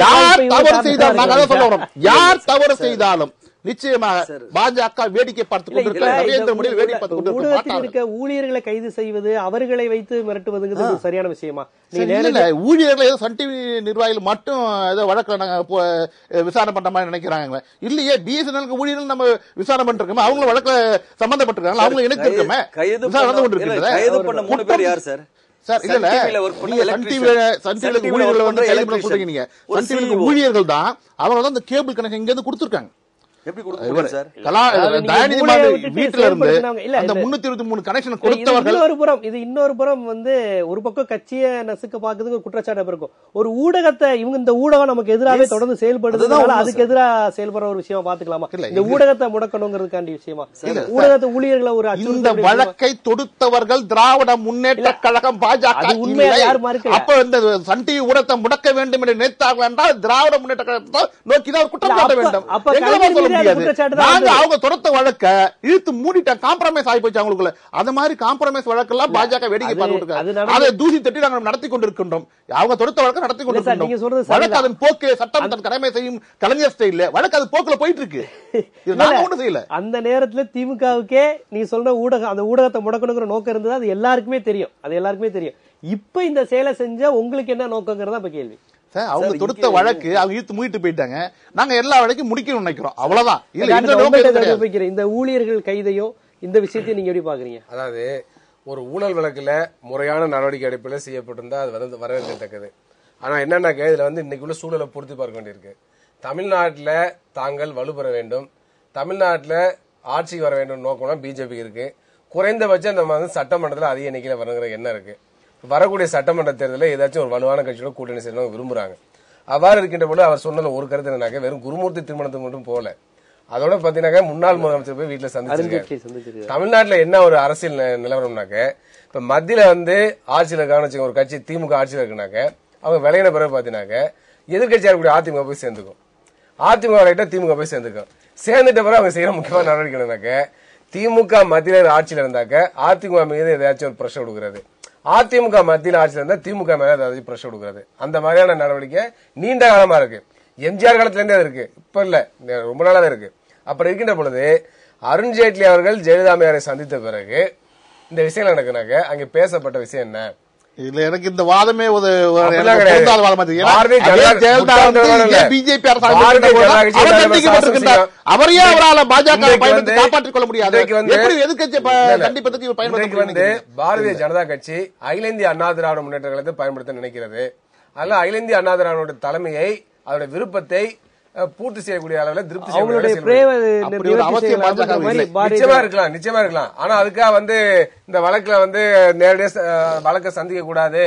யார் தவறு செய்தாலும் நாங்க அதை சொல்ல வரோம், யார் தவறு செய்தாலும் நிச்சயமாக பாஜக வேடிக்கை பார்த்துக் கொண்டிருக்க ஊழியர்களை கைது செய்வது, அவர்களை வைத்து மிரட்டுவதுங்கிறது சரியான விஷயமா? ஊழியர்களை சன் டிவி நிர்வாகிகள் மட்டும் ஏதோ வழக்கில் நாங்க விசாரணை பண்ற மாதிரி நினைக்கிறாங்க. இல்லையே, பிஎஸ்என்எல் ஊழியர்கள் நம்ம விசாரணை பண்ணிருக்கோம், அவங்களும் வழக்குல சம்பந்தப்பட்டிருக்காங்க, அவங்களும் இணைத்து இருக்கோமே விசாரணை கொண்டு இருக்கிறது. சார் இல்ல ஊழியர்கள் தான் அவங்க அந்த கேபிள் கனெக்ஷன் இங்க இருந்து கொடுத்திருக்காங்க. வீட்டுல இருந்து அந்த 323 கனெக்ஷன் கொடுத்தவர்கள். இன்னொரு புறம் ஒரு பக்கம் கட்சியை நசுக்க பாக்குறதுக்கு குற்றச்சாட்டு இருக்கும். ஒரு ஊடகத்தை இவங்க இந்த ஊடகம் நமக்கு எதிராக தொடர்ந்து செயல்படுறதுனால அதுக்கு எதிராக செயல்படுற ஒரு விஷயமா பாத்துக்கலாமா? இந்த ஊடகத்தை முடக்கணுங்கிறதுக்காண்டி விஷயமா? ஊடகத்தை ஊழியர்களை ஒரு இந்த வழக்கை தொடுத்தவர்கள் திராவிட முன்னேற்ற கழகம் பாஜக. அப்ப இந்த சன் டிவி ஊடகத்தை முடக்க வேண்டும் என்று நினைத்தார்கள் என்றால் திராவிட முன்னேற்ற கழகத்தை நோக்கிதான் குற்றம் சாட்ட வேண்டும். அவங்க தொடர்த்த வழக்க இழுத்து மூடிட்டாங்க, காம்ப்ரமைஸ் ஆகி போச்சு அவங்களுக்குள்ள. அந்த மாதிரி காம்ப்ரமைஸ் வழக்கெல்லாம் பாஜக வேடிக்கை பார்த்துட்டு அதை தூசி தட்டி நாங்கள் நடத்தி கொண்டிருக்கின்றோம். அவங்க தொடர்த்த வழக்க நடத்தி கொண்டிருக்கின்றோம். வழக்கு அதன் போக்கு சட்டம் தன் கடமை செய்யும் கலைஞர் ஸ்டைல்ல வழக்கு அது போக்குல போயிட்டு இருக்கு. ஒன்றும் செய்யல. அந்த நேரத்துல திமுகவுக்கே நீ சொல்ற ஊடகம் அந்த ஊடகத்தை முடக்கணுங்கிற நோக்கம் இருந்தது, அது எல்லாருக்குமே தெரியும். அது எல்லாருக்குமே தெரியும். இப்ப இந்த செயலை செஞ்ச உங்களுக்கு என்ன நோக்கங்கிறதா இப்ப கேள்வி. அவங்க தொடுத்த வழக்கு அவங்க இழுத்து மூடிட்டு போயிட்டாங்க. நாங்க எல்லா வழக்கையும் முடிக்கணும் நினைக்கிறோம், அவ்வளவுதான். இந்த ஊழியர்கள் கைதையும் இந்த விஷயத்தையும் நீங்க எப்படி பாக்குறீங்க? அதாவது ஒரு ஊழல் வழக்குல முறையான நடவடிக்கை அடிப்படையில் செய்யப்பட்டிருந்தா அது வரவேற்கத்தக்கது. ஆனா என்னன்னா இதுல இன்னைக்கு உள்ள சூழலை பொறுத்து பார்க்க வேண்டியிருக்கு. தமிழ்நாட்டில் தாங்கள் வலுப்பெற வேண்டும், தமிழ்நாட்டில் ஆட்சிக்கு வர வேண்டும் நோக்கம்னா பிஜேபி இருக்கு. குறைந்தபட்சம் நம்ம சட்டமன்றத்தில் அதிக எண்ணிக்கையில் வரணுங்கிற எண்ணம் இருக்கு. வரக்கூடிய சட்டமன்ற தேர்தலில் ஏதாச்சும் ஒரு வலுவான கட்சியோட கூட்டணி செய்யணும் விரும்புறாங்க. அவ்வாறு இருக்கின்ற போது அவர் சொன்னது ஒரு கருத்து என்னன்னாக்க வெறும் குருமூர்த்தி திருமணத்துக்கு மட்டும் போல, அதோட பாத்தீங்கன்னா முன்னாள் முதலமைச்சர் போய் வீட்டுல சந்திச்சிருக்காரு. தமிழ்நாட்டுல என்ன ஒரு அரசியல் நிலவரம்னாக்க, இப்ப மத்தியில ஆட்சியில கவனிச்சு ஒரு கட்சி திமுக ஆட்சியில இருக்குனாக்க அவங்க விளையின பிறகு பாத்தீங்கன்னாக்க எதிர்கட்சியா இருக்கக்கூடிய அதிமுக போய் சேர்ந்துக்கும், அதிமுக திமுக போய் சேர்ந்துக்கும். சேர்ந்துட்ட பிறகு அவங்க செய்யற முக்கியமான நடவடிக்கைனாக்க திமுக மத்தியில ஆட்சியில இருந்தாக்க அதிமுக மீது ஏதாச்சும் ஒரு பிரஷர் கொடுக்கிறது, அதிமுக மத்தியில் ஆட்சியில இருந்தா திமுக மேல ஏதாச்சும் பிரஷர் கொடுக்கிறது. அந்த மாதிரியான நடவடிக்கை நீண்ட காலமா இருக்கு. எம்ஜிஆர் காலத்துல இருந்தே அது இருக்கு, இப்ப இல்ல, ரொம்ப நாளாவே இருக்கு. அப்படி இருக்கின்ற பொழுது அருண்ஜேட்லி அவர்கள் ஜெயலலிதாமையாரை சந்தித்த பிறகு இந்த விஷயம் நடக்குனாக்க அங்க பேசப்பட்ட விஷயம் என்ன? இல்ல, எனக்கு இந்த வாதமே ஒரு அவரையே அவரால் பாஜக காப்பாற்றிக் கொள்ள முடியாது. பாரதிய ஜனதா கட்சி அகில இந்திய அண்ணா திராவிட முன்னேற்ற கழகத்தை பயன்படுத்த நினைக்கிறது. அதனால அகில இந்திய அண்ணா திராவிட தலைமையை அதோட விருப்பத்தை பூர்த்தி செய்யக்கூடிய அளவில் திருப்தி நிச்சயமா இருக்கலாம். ஆனா அதுக்காக இந்த வழக்குல நேரடியா வழக்கை சந்திக்க கூடாது,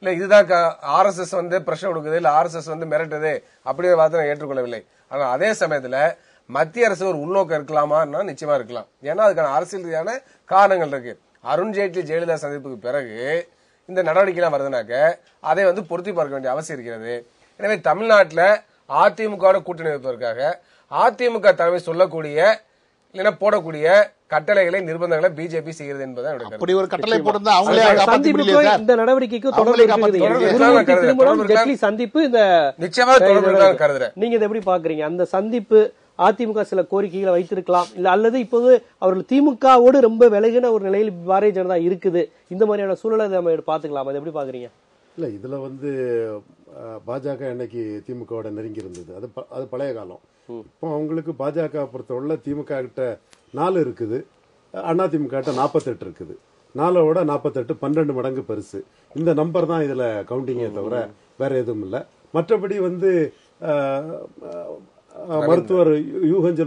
இல்ல இதுதான் RSS பிரஷர் கொடுக்குது, இல்ல RSS மிரட்டுது அப்படிங்கிற வார்த்தை ஏற்றுக்கொள்ளவில்லை. ஆனா அதே சமயத்துல மத்திய அரசு ஒரு உள்நோக்கம் இருக்கலாமா? நிச்சயமா இருக்கலாம். ஏன்னா அதுக்கான அரசியல் ரீதியான காரணங்கள் இருக்கு. அருண்ஜேட்லி ஜெயலலிதா சந்திப்புக்கு பிறகு இந்த நடவடிக்கை எல்லாம் வருதுனாக்க அதை பொருத்தி பார்க்க வேண்டிய அவசியம் இருக்கிறது. எனவே தமிழ்நாட்டில் அதிமுக கூட்டணி வைப்பதற்காக அதிமுக தலைமை சொல்லக்கூடிய இல்லைன்னா போடக்கூடிய கட்டளைகளை நிர்பந்தங்களை பிஜேபி செய்கிறது என்பதுதான் அப்படி ஒரு கட்டளை போட்டிருந்தா இந்த நடவடிக்கைக்கு சந்திப்பு இந்த நிச்சயமா தொடர்பு கருதுறேன். நீங்க இதை எப்படி பாக்குறீங்க? அந்த சந்திப்பு அதிமுக சில கோரிக்கைகளை வைத்திருக்கலாம், இல்ல அல்லது இப்போது அவர்கள் திமுகவோடு ரொம்ப விலகின ஒரு நிலையில் பாரதிய ஜனதா இருக்குது, இந்த மாதிரியான சூழலை நம்ம பாத்துக்கலாம். அதை எப்படி பாக்குறீங்க? இல்ல, இதுல பாஜக இன்னைக்கு திமுகவோட நெருங்கி இருந்தது, அது பழைய காலம். இப்போ அவங்களுக்கு பாஜக பொறுத்தவரை திமுக கிட்ட 4 இருக்குது, அண்ணா திமுக கிட்ட 48 இருக்குது. 4ஓட 48 12 மடங்கு பெருசு. இந்த நம்பர் தான் இதுல கவுண்டிங்கே தவிர வேற எதுவும் இல்ல. மற்றபடி மருத்துவர் யூகம்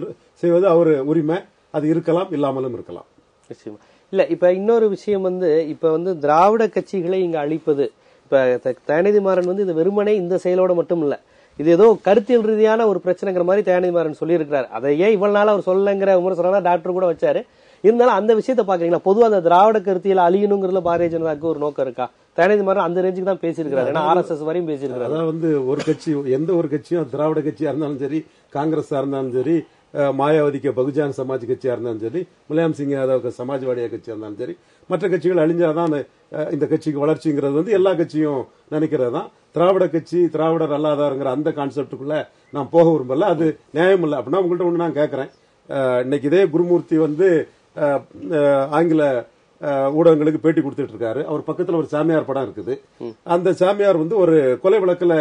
செய்வது அவர் உரிமை, அது இருக்கலாம், இல்லாமலும் இருக்கலாம். இல்ல, இப்ப இன்னொரு விஷயம் இப்ப திராவிட கட்சிகளை இங்க அழிப்பது, இப்ப தயாநிதி மாறன் இந்த வெறுமனே இந்த செயலோட மட்டும் இல்ல, இது ஏதோ கருத்தியல் ரீதியான ஒரு பிரச்சனைங்கிற மாதிரி தயாநிதி மாறன் சொல்லி இருக்கிறார். அதையே இவ்வளவு நாள் அவர் சொல்லங்கிற விமர்சனம் டாக்டர் கூட வச்சாரு. இருந்தாலும் அந்த விஷயத்த பாக்குறீங்களா? பொதுவா அந்த திராவிட கருத்தியல் அழியணுங்கிறதுல பாரதிய ஜனதாக்கு ஒரு நோக்கம் இருக்கா? தயாநிதி மாறன் அந்த ரேஞ்சுக்கு தான் பேசியிருக்கிறாரு, ஏன்னா RSS வரையும் பேசியிருக்காரு. அதான் ஒரு கட்சி, எந்த ஒரு கட்சியும், திராவிட கட்சியா இருந்தாலும் சரி, காங்கிரஸா இருந்தாலும் சரி, மாயாவதிக்கு பகுஜன் சமாஜ் கட்சியா இருந்தாலும் சரி, முலாயம் சிங் யாதவுக்கு சமாஜ்வாடியா கட்சியா இருந்தாலும் சரி, மற்ற கட்சிகள் அழிஞ்சாதான் இந்த கட்சிக்கு வளர்ச்சிங்கிறது எல்லா கட்சியும் நினைக்கிறது தான். திராவிட கட்சி திராவிடர் அல்லாதாருங்கிற அந்த கான்செப்டுக்குள்ள நான் போக விரும்பல, அது நியாயம் இல்லை. அப்படின்னா உங்கள்கிட்ட ஒண்ணு நான் கேட்கறேன். இன்னைக்கு இதே குருமூர்த்தி ஆங்கில ஊடகங்களுக்கு பேட்டி கொடுத்துட்டு இருக்காரு. அவர் பக்கத்துல ஒரு சாமியார் படம் இருக்குது. அந்த சாமியார் ஒரு கொலை வழக்குல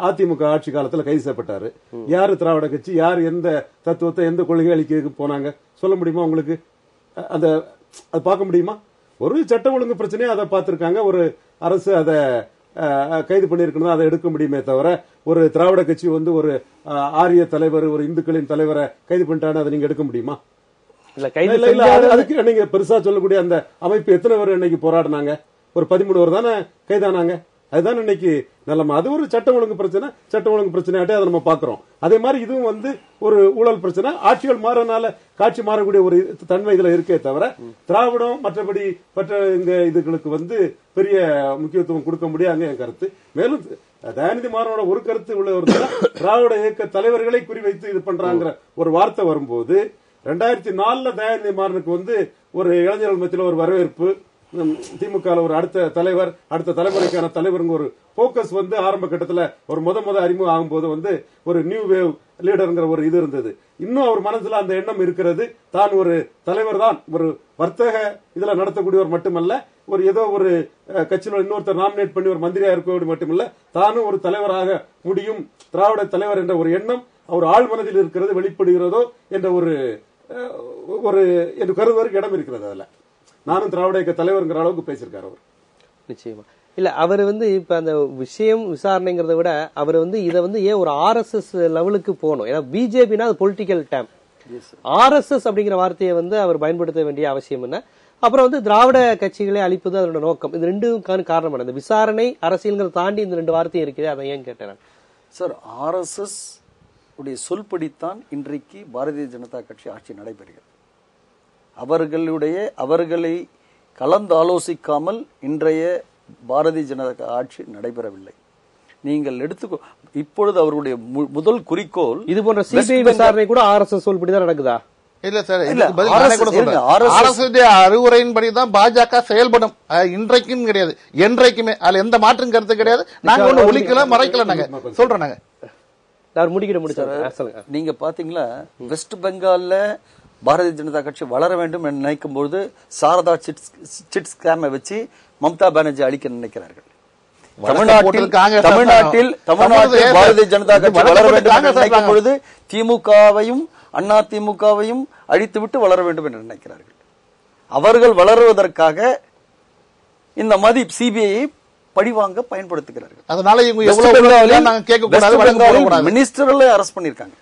அதிமுக ஆட்சி காலத்துல கைது செய்யப்பட்டாரு. யாரு திராவிட கட்சி, யார் எந்த தத்துவத்தை, எந்த கொள்கை அளிக்க போனாங்க சொல்ல முடியுமா உங்களுக்கு? அது பார்க்க முடியுமா? ஒரு சட்ட ஒழுங்கு பிரச்சனையா அதை பார்த்திருக்காங்க. ஒரு அரசு அதை கைது பண்ணிருக்கணும், அதை எடுக்க முடியுமே தவிர ஒரு திராவிட கட்சி ஒரு ஆரிய தலைவர், ஒரு இந்துக்களின் தலைவரை கைது பண்ணிட்டான்னு அதை நீங்க எடுக்க முடியுமா? அதுக்கு நீங்க பெருசா சொல்லக்கூடிய அந்த அமைப்பு எத்தனை பேர் இன்னைக்கு போராடினாங்க? ஒரு 13 பேர் தானே கைதானாங்க. அதுதான் இன்னைக்கு நிலைமை. அது ஒரு சட்ட ஒழுங்கு பிரச்சனை, சட்ட ஒழுங்கு பிரச்சனையாட்டே அதை நம்ம பாக்குறோம். அதே மாதிரி இதுவும் ஒரு ஊழல் பிரச்சனை. ஆட்சிகள் மாறனால காட்சி மாறக்கூடிய ஒரு தன்மை இதுல இருக்கே தவிர திராவிடம் மற்றபடி மற்ற இங்க இதுகளுக்கு பெரிய முக்கியத்துவம் கொடுக்க முடியாங்க என் கருத்து. மேலும் தயாநிதி மாறனோட ஒரு கருத்து உள்ள ஒரு திராவிட இயக்க தலைவர்களை குறிவைத்து இது பண்றாங்கிற ஒரு வார்த்தை வரும்போது 2004 தயாநிதி மாறனுக்கு ஒரு இளைஞர்கள் மத்தியில் ஒரு வரவேற்பு, திமுக ஒரு அடுத்த தலைவர், அடுத்த தலைமுறைக்கான தலைவருங்க ஒரு போக்கஸ் ஆரம்ப கட்டத்தில் ஒரு முத அறிமுகம் ஆகும்போது ஒரு நியூ வேவ் லீடர்ங்கிற ஒரு இது இருந்தது. இன்னும் அவர் மனசுல அந்த எண்ணம் இருக்கிறது. தான் ஒரு தலைவர் தான், ஒரு வர்த்தக இதுல நடத்தக்கூடியவர் மட்டுமல்ல, ஒரு ஏதோ ஒரு கட்சியில் இன்னொருத்தர் நாமினேட் பண்ணி ஒரு மந்திரியா இருக்கக்கூடிய மட்டுமல்ல, தானும் ஒரு தலைவராக முடியும், திராவிட தலைவர் என்ற ஒரு எண்ணம் அவர் ஆழ் மனதில் இருக்கிறது, வெளிப்படுகிறதோ என்ற ஒரு கருதுவதற்கு இடம் இருக்கிறது. அதுல நானும் திராவிட இயக்க தலைவர்ங்கிற அளவுக்கு பேசியிருக்காரு அவர். நிச்சயமா இல்ல, அவர் இப்ப அந்த விஷயம் விசாரணைங்கிறத விட அவர் இதை ஏன் ஒரு RSS லெவலுக்கு போகணும்? ஏன்னா பிஜேபினா அது பொலிட்டிக்கல் டேம். RSS அப்படிங்கிற வார்த்தையை அவர் பயன்படுத்த வேண்டிய அவசியம் என்ன? அப்புறம் திராவிட கட்சிகளை அழிப்பது அதோட நோக்கம், இது ரெண்டுக்கான காரணம். இந்த விசாரணை அரசியல்ங்கிறத தாண்டி இந்த 2 வார்த்தையும் இருக்குது. அதை ஏன் கேட்டேன் சார். RSS உடைய சொல்படித்தான் இன்றைக்கு பாரதிய ஜனதா கட்சி ஆட்சி நடைபெறுகிறது. அவர்களை கலந்து ஆலோசிக்காமல் இன்றைய பாரதிய ஜனதா ஆட்சி நடைபெறவில்லை. நீங்கள் எடுத்துக்கோ, இப்பொழுது அவருடைய முதல் குறிக்கோள் இது போன்ற சிபிஐ விசாரணை கூட RSS சொல்படிதான் நடக்குதா? இல்ல சார், அறிவுரையின்படிதான் பாஜக செயல்படும். இன்றைக்கும் கிடையாது, என்றைக்குமே அதுல எந்த மாற்றும் கருத்து கிடையாது. நாங்க ஒண்ணு ஒழிக்கல மறைக்கல, நாங்க சொல்றோம். நீங்க பாத்தீங்களா, வெஸ்ட் பெங்கால்ல பாரதிய ஜனதா கட்சி வளர வேண்டும் என்று நினைக்கும் போது சாரதா சிட் ஸ்கேமை வச்சு மம்தா பானர்ஜி அழிக்க நினைக்கிறார்கள். தமிழ்நாட்டில் பாரதிய ஜனதா கட்சி வளர வேண்டும் என்று நினைக்கும் பொழுது திமுகவையும் அதிமுகவையும் அழித்துவிட்டு வளர வேண்டும் என்று நினைக்கிறார்கள். அவர்கள் வளருவதற்காக இந்த மாதிரி சிபிஐ பழிவாங்க பயன்படுத்துகிறார்கள். அதனால மினிஸ்டர்களை அரெஸ்ட் பண்ணிருக்காங்க.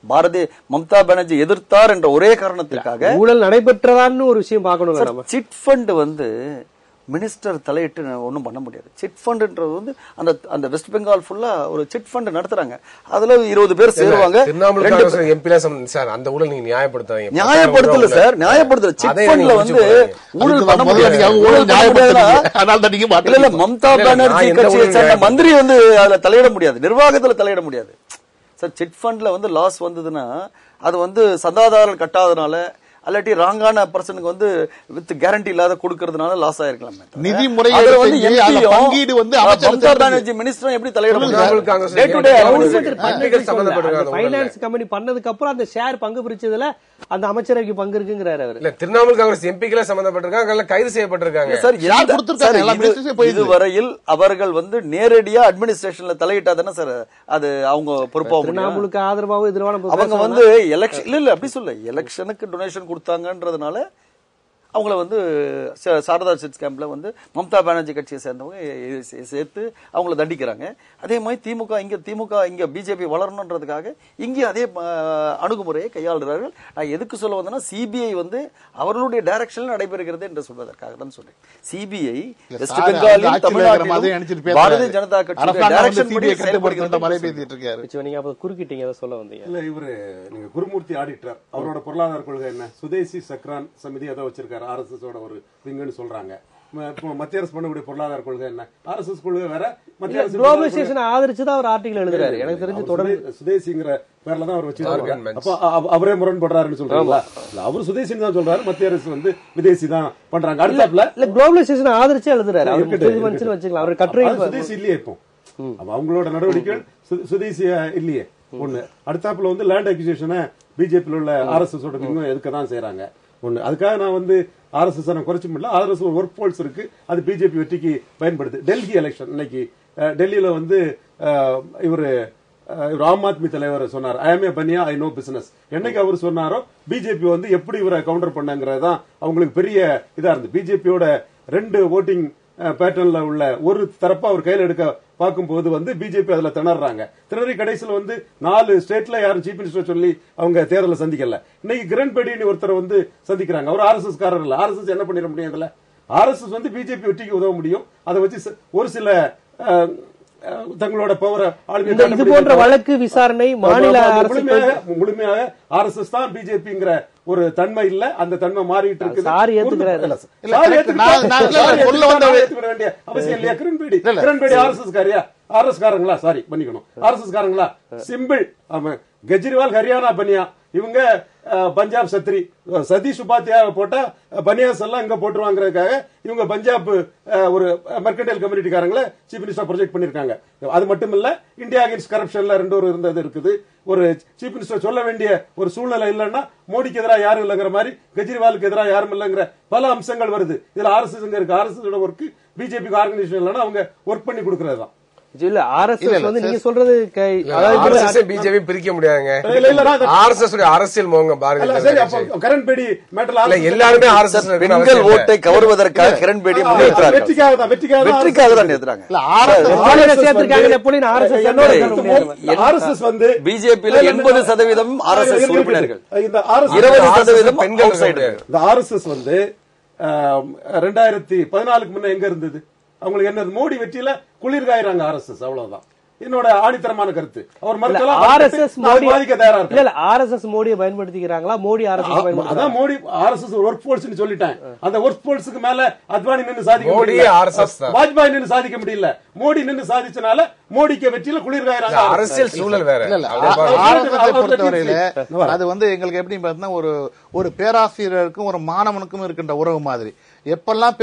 பாரதிய மம்தா பானர்ஜி எதிர்த்தார் என்ற ஒரே காரணத்திற்காக ஊழல் நடைபெற்றதான்னு ஒரு விஷயம் பார்க்கணும். சிட் ஃபண்ட் மினிஸ்டர் தலையிட்டு ஒன்றும் பண்ண முடியாது. சிட் ஃபண்ட்ன்றது அந்த வெஸ்ட் பெங்கால் ஃபுல்லா ஒரு சிட் ஃபண்ட் நடத்துறாங்க. அதுல 20 பேர் சேருவாங்க. அந்த ஊழல் நீங்க நியாயப்படுத்தல சார், நியாயப்படுத்தல. சிட் ஃபண்ட்ல ஊழல் பண்ண முடியாது. மம்தா பானர்ஜி கட்சியை சேர்ந்த மந்திரி அதுல தலையிட முடியாது, நிர்வாகத்துல தலையிட முடியாது சார். சிட் ஃபண்ட்ல லாஸ் வந்ததுன்னா அது சந்தாதாரர்கள் கட்டாதனால அல்லாட்டி ராங்கான பர்சனுக்கு வித் கேரண்டி இல்லாத கொடுக்கறதுனால லாஸ் ஆயிருக்கலாம். நிதி முறைகேடு மம்தா பானர்ஜி மினிஸ்டர் எப்படி தலையிட முடியும்? ஃபைனான்ஸ் கம்பெனி பண்ணதுக்கு அப்புறம் அந்த ஷேர் பங்கு பிரிச்சதுல அந்த அமைச்சரவைக்கு பங்கு இருக்குங்கிறாரு அவர். இல்ல, திரிணாமுல் காங்கிரஸ் எம்பிக்களே சம்பந்தப்பட்டிருக்காங்க, கைது செய்யப்பட்டிருக்காங்க சார். இதுவரையில் அவர்கள் நேரடியா அட்மினிஸ்ட்ரேஷன்ல தலையிட்டாதானே சார் அது அவங்க பொறுப்பாக. திரிணாமுலுக்கு ஆதரவாக எதிரான அவங்க எலெக்ஷன் இல்ல அப்படி சொல்ல, எலெக்ஷனுக்கு டொனேஷன் கொடுத்தாங்கன்றதுனால அவங்கள சாரதா சிட் கேம்ப்ல மம்தா பானர்ஜி கட்சியை சேர்ந்தவங்க சேர்த்து அவங்கள தண்டிக்கிறாங்க. அதே மாதிரி திமுக இங்க பிஜேபி வளரணுன்றதுக்காக இங்கே அதே அணுகுமுறையை கையாளுகிறார்கள். நான் எதுக்கு சொல்ல வந்தேன்னா, சிபிஐ அவர்களுடைய டைரக்ஷன்ல நடைபெறுகிறது என்று சொல்வதற்காக தான் சொல்றேன். சிபிஐ வெஸ்ட் பெங்காலில் தமிழ்நாட்டில் பாரதிய ஜனதா கட்சி குறுக்கிட்டீங்க சொல்ல வந்தீங்க. இல்ல, இவரு நீங்க குருமூர்த்தி ஆடிட்டர், அவரோட பொருளாதார கொள்கை என்ன? சுதேசி சக்ரான் சமிதி அதை வச்சிருக்காரு, RSS ஓட ஒரு விங்குன்னு சொல்றாங்க. மத்திய அரசு பண்ணக்கூடிய பொருளாதார கொள்கை என்ன? RSS கொள்கை வேற, மத்திய அரசு குளோபலைசேஷன் ஆதரிச்சுதான் ஒரு ஆர்டிகல் எழுதுறாரு. எனக்கு தெரிஞ்சு தொடர்ந்து சுதேசிங்கிற பேர்ல தான் அவர் வச்சிருக்காரு. அப்ப அவரே முரண்படுறாருன்னு சொல்றாங்களா? அவர் சுதேசின்னு தான் சொல்றாரு, மத்திய அரசு விதேசி தான் பண்றாங்க. அடுத்தாப்புல இல்ல, குளோபலைசேஷன் ஆதரிச்சு எழுதுறாரு. வச்சுக்கலாம் அவர் கட்டுரை. சுதேசி இல்லையே இப்போ, அவங்களோட நடவடிக்கைகள் சுதேசியா இல்லையே ஒண்ணு. அடுத்தாப்புல லேண்ட் அக்விசிஷனை பிஜேபி உள்ள RSS ஓட விங்கும் எதுக்கதான் செய்யறாங்க ஒண்ணு. அதுக்காக நான் RSS குறைச்சு முடியல. RSS ஒரு ஒர்க் போர்ஸ் இருக்கு, அது பிஜேபி வெற்றிக்கு பயன்படுது. டெல்லி எலெக்ஷன் இன்னைக்கு டெல்லியில இவரு ஆம் ஆத்மி தலைவர் சொன்னார், I am a Baniya, I know business. என்னைக்கு அவர் சொன்னாரோ பிஜேபி எப்படி இவரை கவுண்டர் பண்ணங்கிறது தான் அவங்களுக்கு பெரிய இதா இருந்து. பிஜேபியோட 2 ஓட்டிங் பேட்டர்ன்ல உள்ள ஒரு தரப்பா அவர் கையில் எடுக்க பார்க்கும்போது பிஜேபி அதுல திணறாங்க. திணறி கடைசியில் 4 ஸ்டேட்ல யாரும் சீஃப் மினிஸ்டர் சொல்லி அவங்க தேர்தலை சந்திக்கல. இன்னைக்கு கிரண் பேடின்னு ஒருத்தர் சந்திக்கிறாங்க. அவர் RSS காரர் இல்ல. RSS என்ன பண்ணிட முடியும்? இதுல RSS பிஜேபி வெற்றிக்கு உதவ முடியும். அதை வச்சு ஒரு சில தங்களோட பவரை இது போன்ற வழக்கு விசாரணை மாநில முழுமையாக RSS தான் பிஜேபிங்கிற ஒரு தன்மை இல்ல, அந்த தன்மை மாறிட்டு இருக்கு. அவசியம் இல்லையா? கிரண்பேடி RSS காரியா? RS காரங்களா? சாரி பண்ணிக்கணும், RSS காரங்களா? சிம்பிள். கெஜ்ரிவால் ஹரியானா பனியா, இவங்க பஞ்சாப் சத்ரி. சதீஷ் உபாத்யாய போட்டா பனியாஸ் எல்லாம் இங்க போட்டுருவாங்கிறதுக்காக இவங்க பஞ்சாப் ஒரு மெர்கன்டைல் கம்யூனிட்டிக்காரங்களை சீஃப் மினிஸ்டர் ப்ரொஜெக்ட் பண்ணிருக்காங்க. அது மட்டும் இல்ல, இந்தியா அகேன்ஸ்ட் கரப்ஷன்ல 2 இருந்தது இருக்குது. ஒரு சீஃப் மினிஸ்டர் சொல்ல வேண்டிய ஒரு சூழ்நிலை இல்லைன்னா, மோடிக்கு எதிராக யாரும் இல்லைங்கிற மாதிரி கெஜ்ரிவாலுக்கு எதிராக யாரும் இல்லைங்கிற பல அம்சங்கள் வருது. இதுல RSS இருக்கு. RSS ஒர்க் பிஜேபிக்கு ஆர்கனைசேஷன் இல்லைன்னா அவங்க ஒர்க் பண்ணி கொடுக்கறது தான். இல்ல, RSS நீங்க சொல்றது பிஜேபி பிரிக்க முடியாதுங்க. RSS அரசியல் மோங்க பாருங்க. கிரண்பேடி மேட்டர்ல எல்லாருமே RSS பெண்கள் ஓட்டை கவருவதற்காக கிரண்பேடி முன்னேற்றாங்க. வெற்றிக்காக தான் எதிராங்க. RSS பிஜேபியில 80% RSS உறுப்பினர்கள், 20% பெண்கள். இந்த RSS 2014 முன்ன எங்க இருந்தது? அவங்களுக்கு என்ன? மோடி வெற்றியில குளிர் காயிறாங்க RSS, அவ்வளவுதான். என்னோட ஆணித்தரமான கருத்து. அவர் RSS பாதிக்க தயாரா இருக்கு. இல்ல RSS மோடியை பயன்படுத்திக்கிறாங்களா? மோடி RSS அதான் மோடி RSS ஒர்க் போர்ஸ் சொல்லிட்டேன். அந்த ஒர்க் போர்ஸ்க்கு மேல அத்வானி நின்னு சாதிக்க முடியல, வாஜ்பாய் நின்னு சாதிக்க முடியல. மோடி நின்னு சாதிச்சனால மோடிக்கு வெற்றியில குளிர்காயறாங்க. அரசியல் சூழல் வேற. பொறுத்தவரையில அது எங்களுக்கு எப்படி பார்த்தீங்கன்னா ஒரு பேராசிரியருக்கும் ஒரு மாணவனுக்கும் இருக்கின்ற உறவு மாதிரி. எப்பெல்லாம்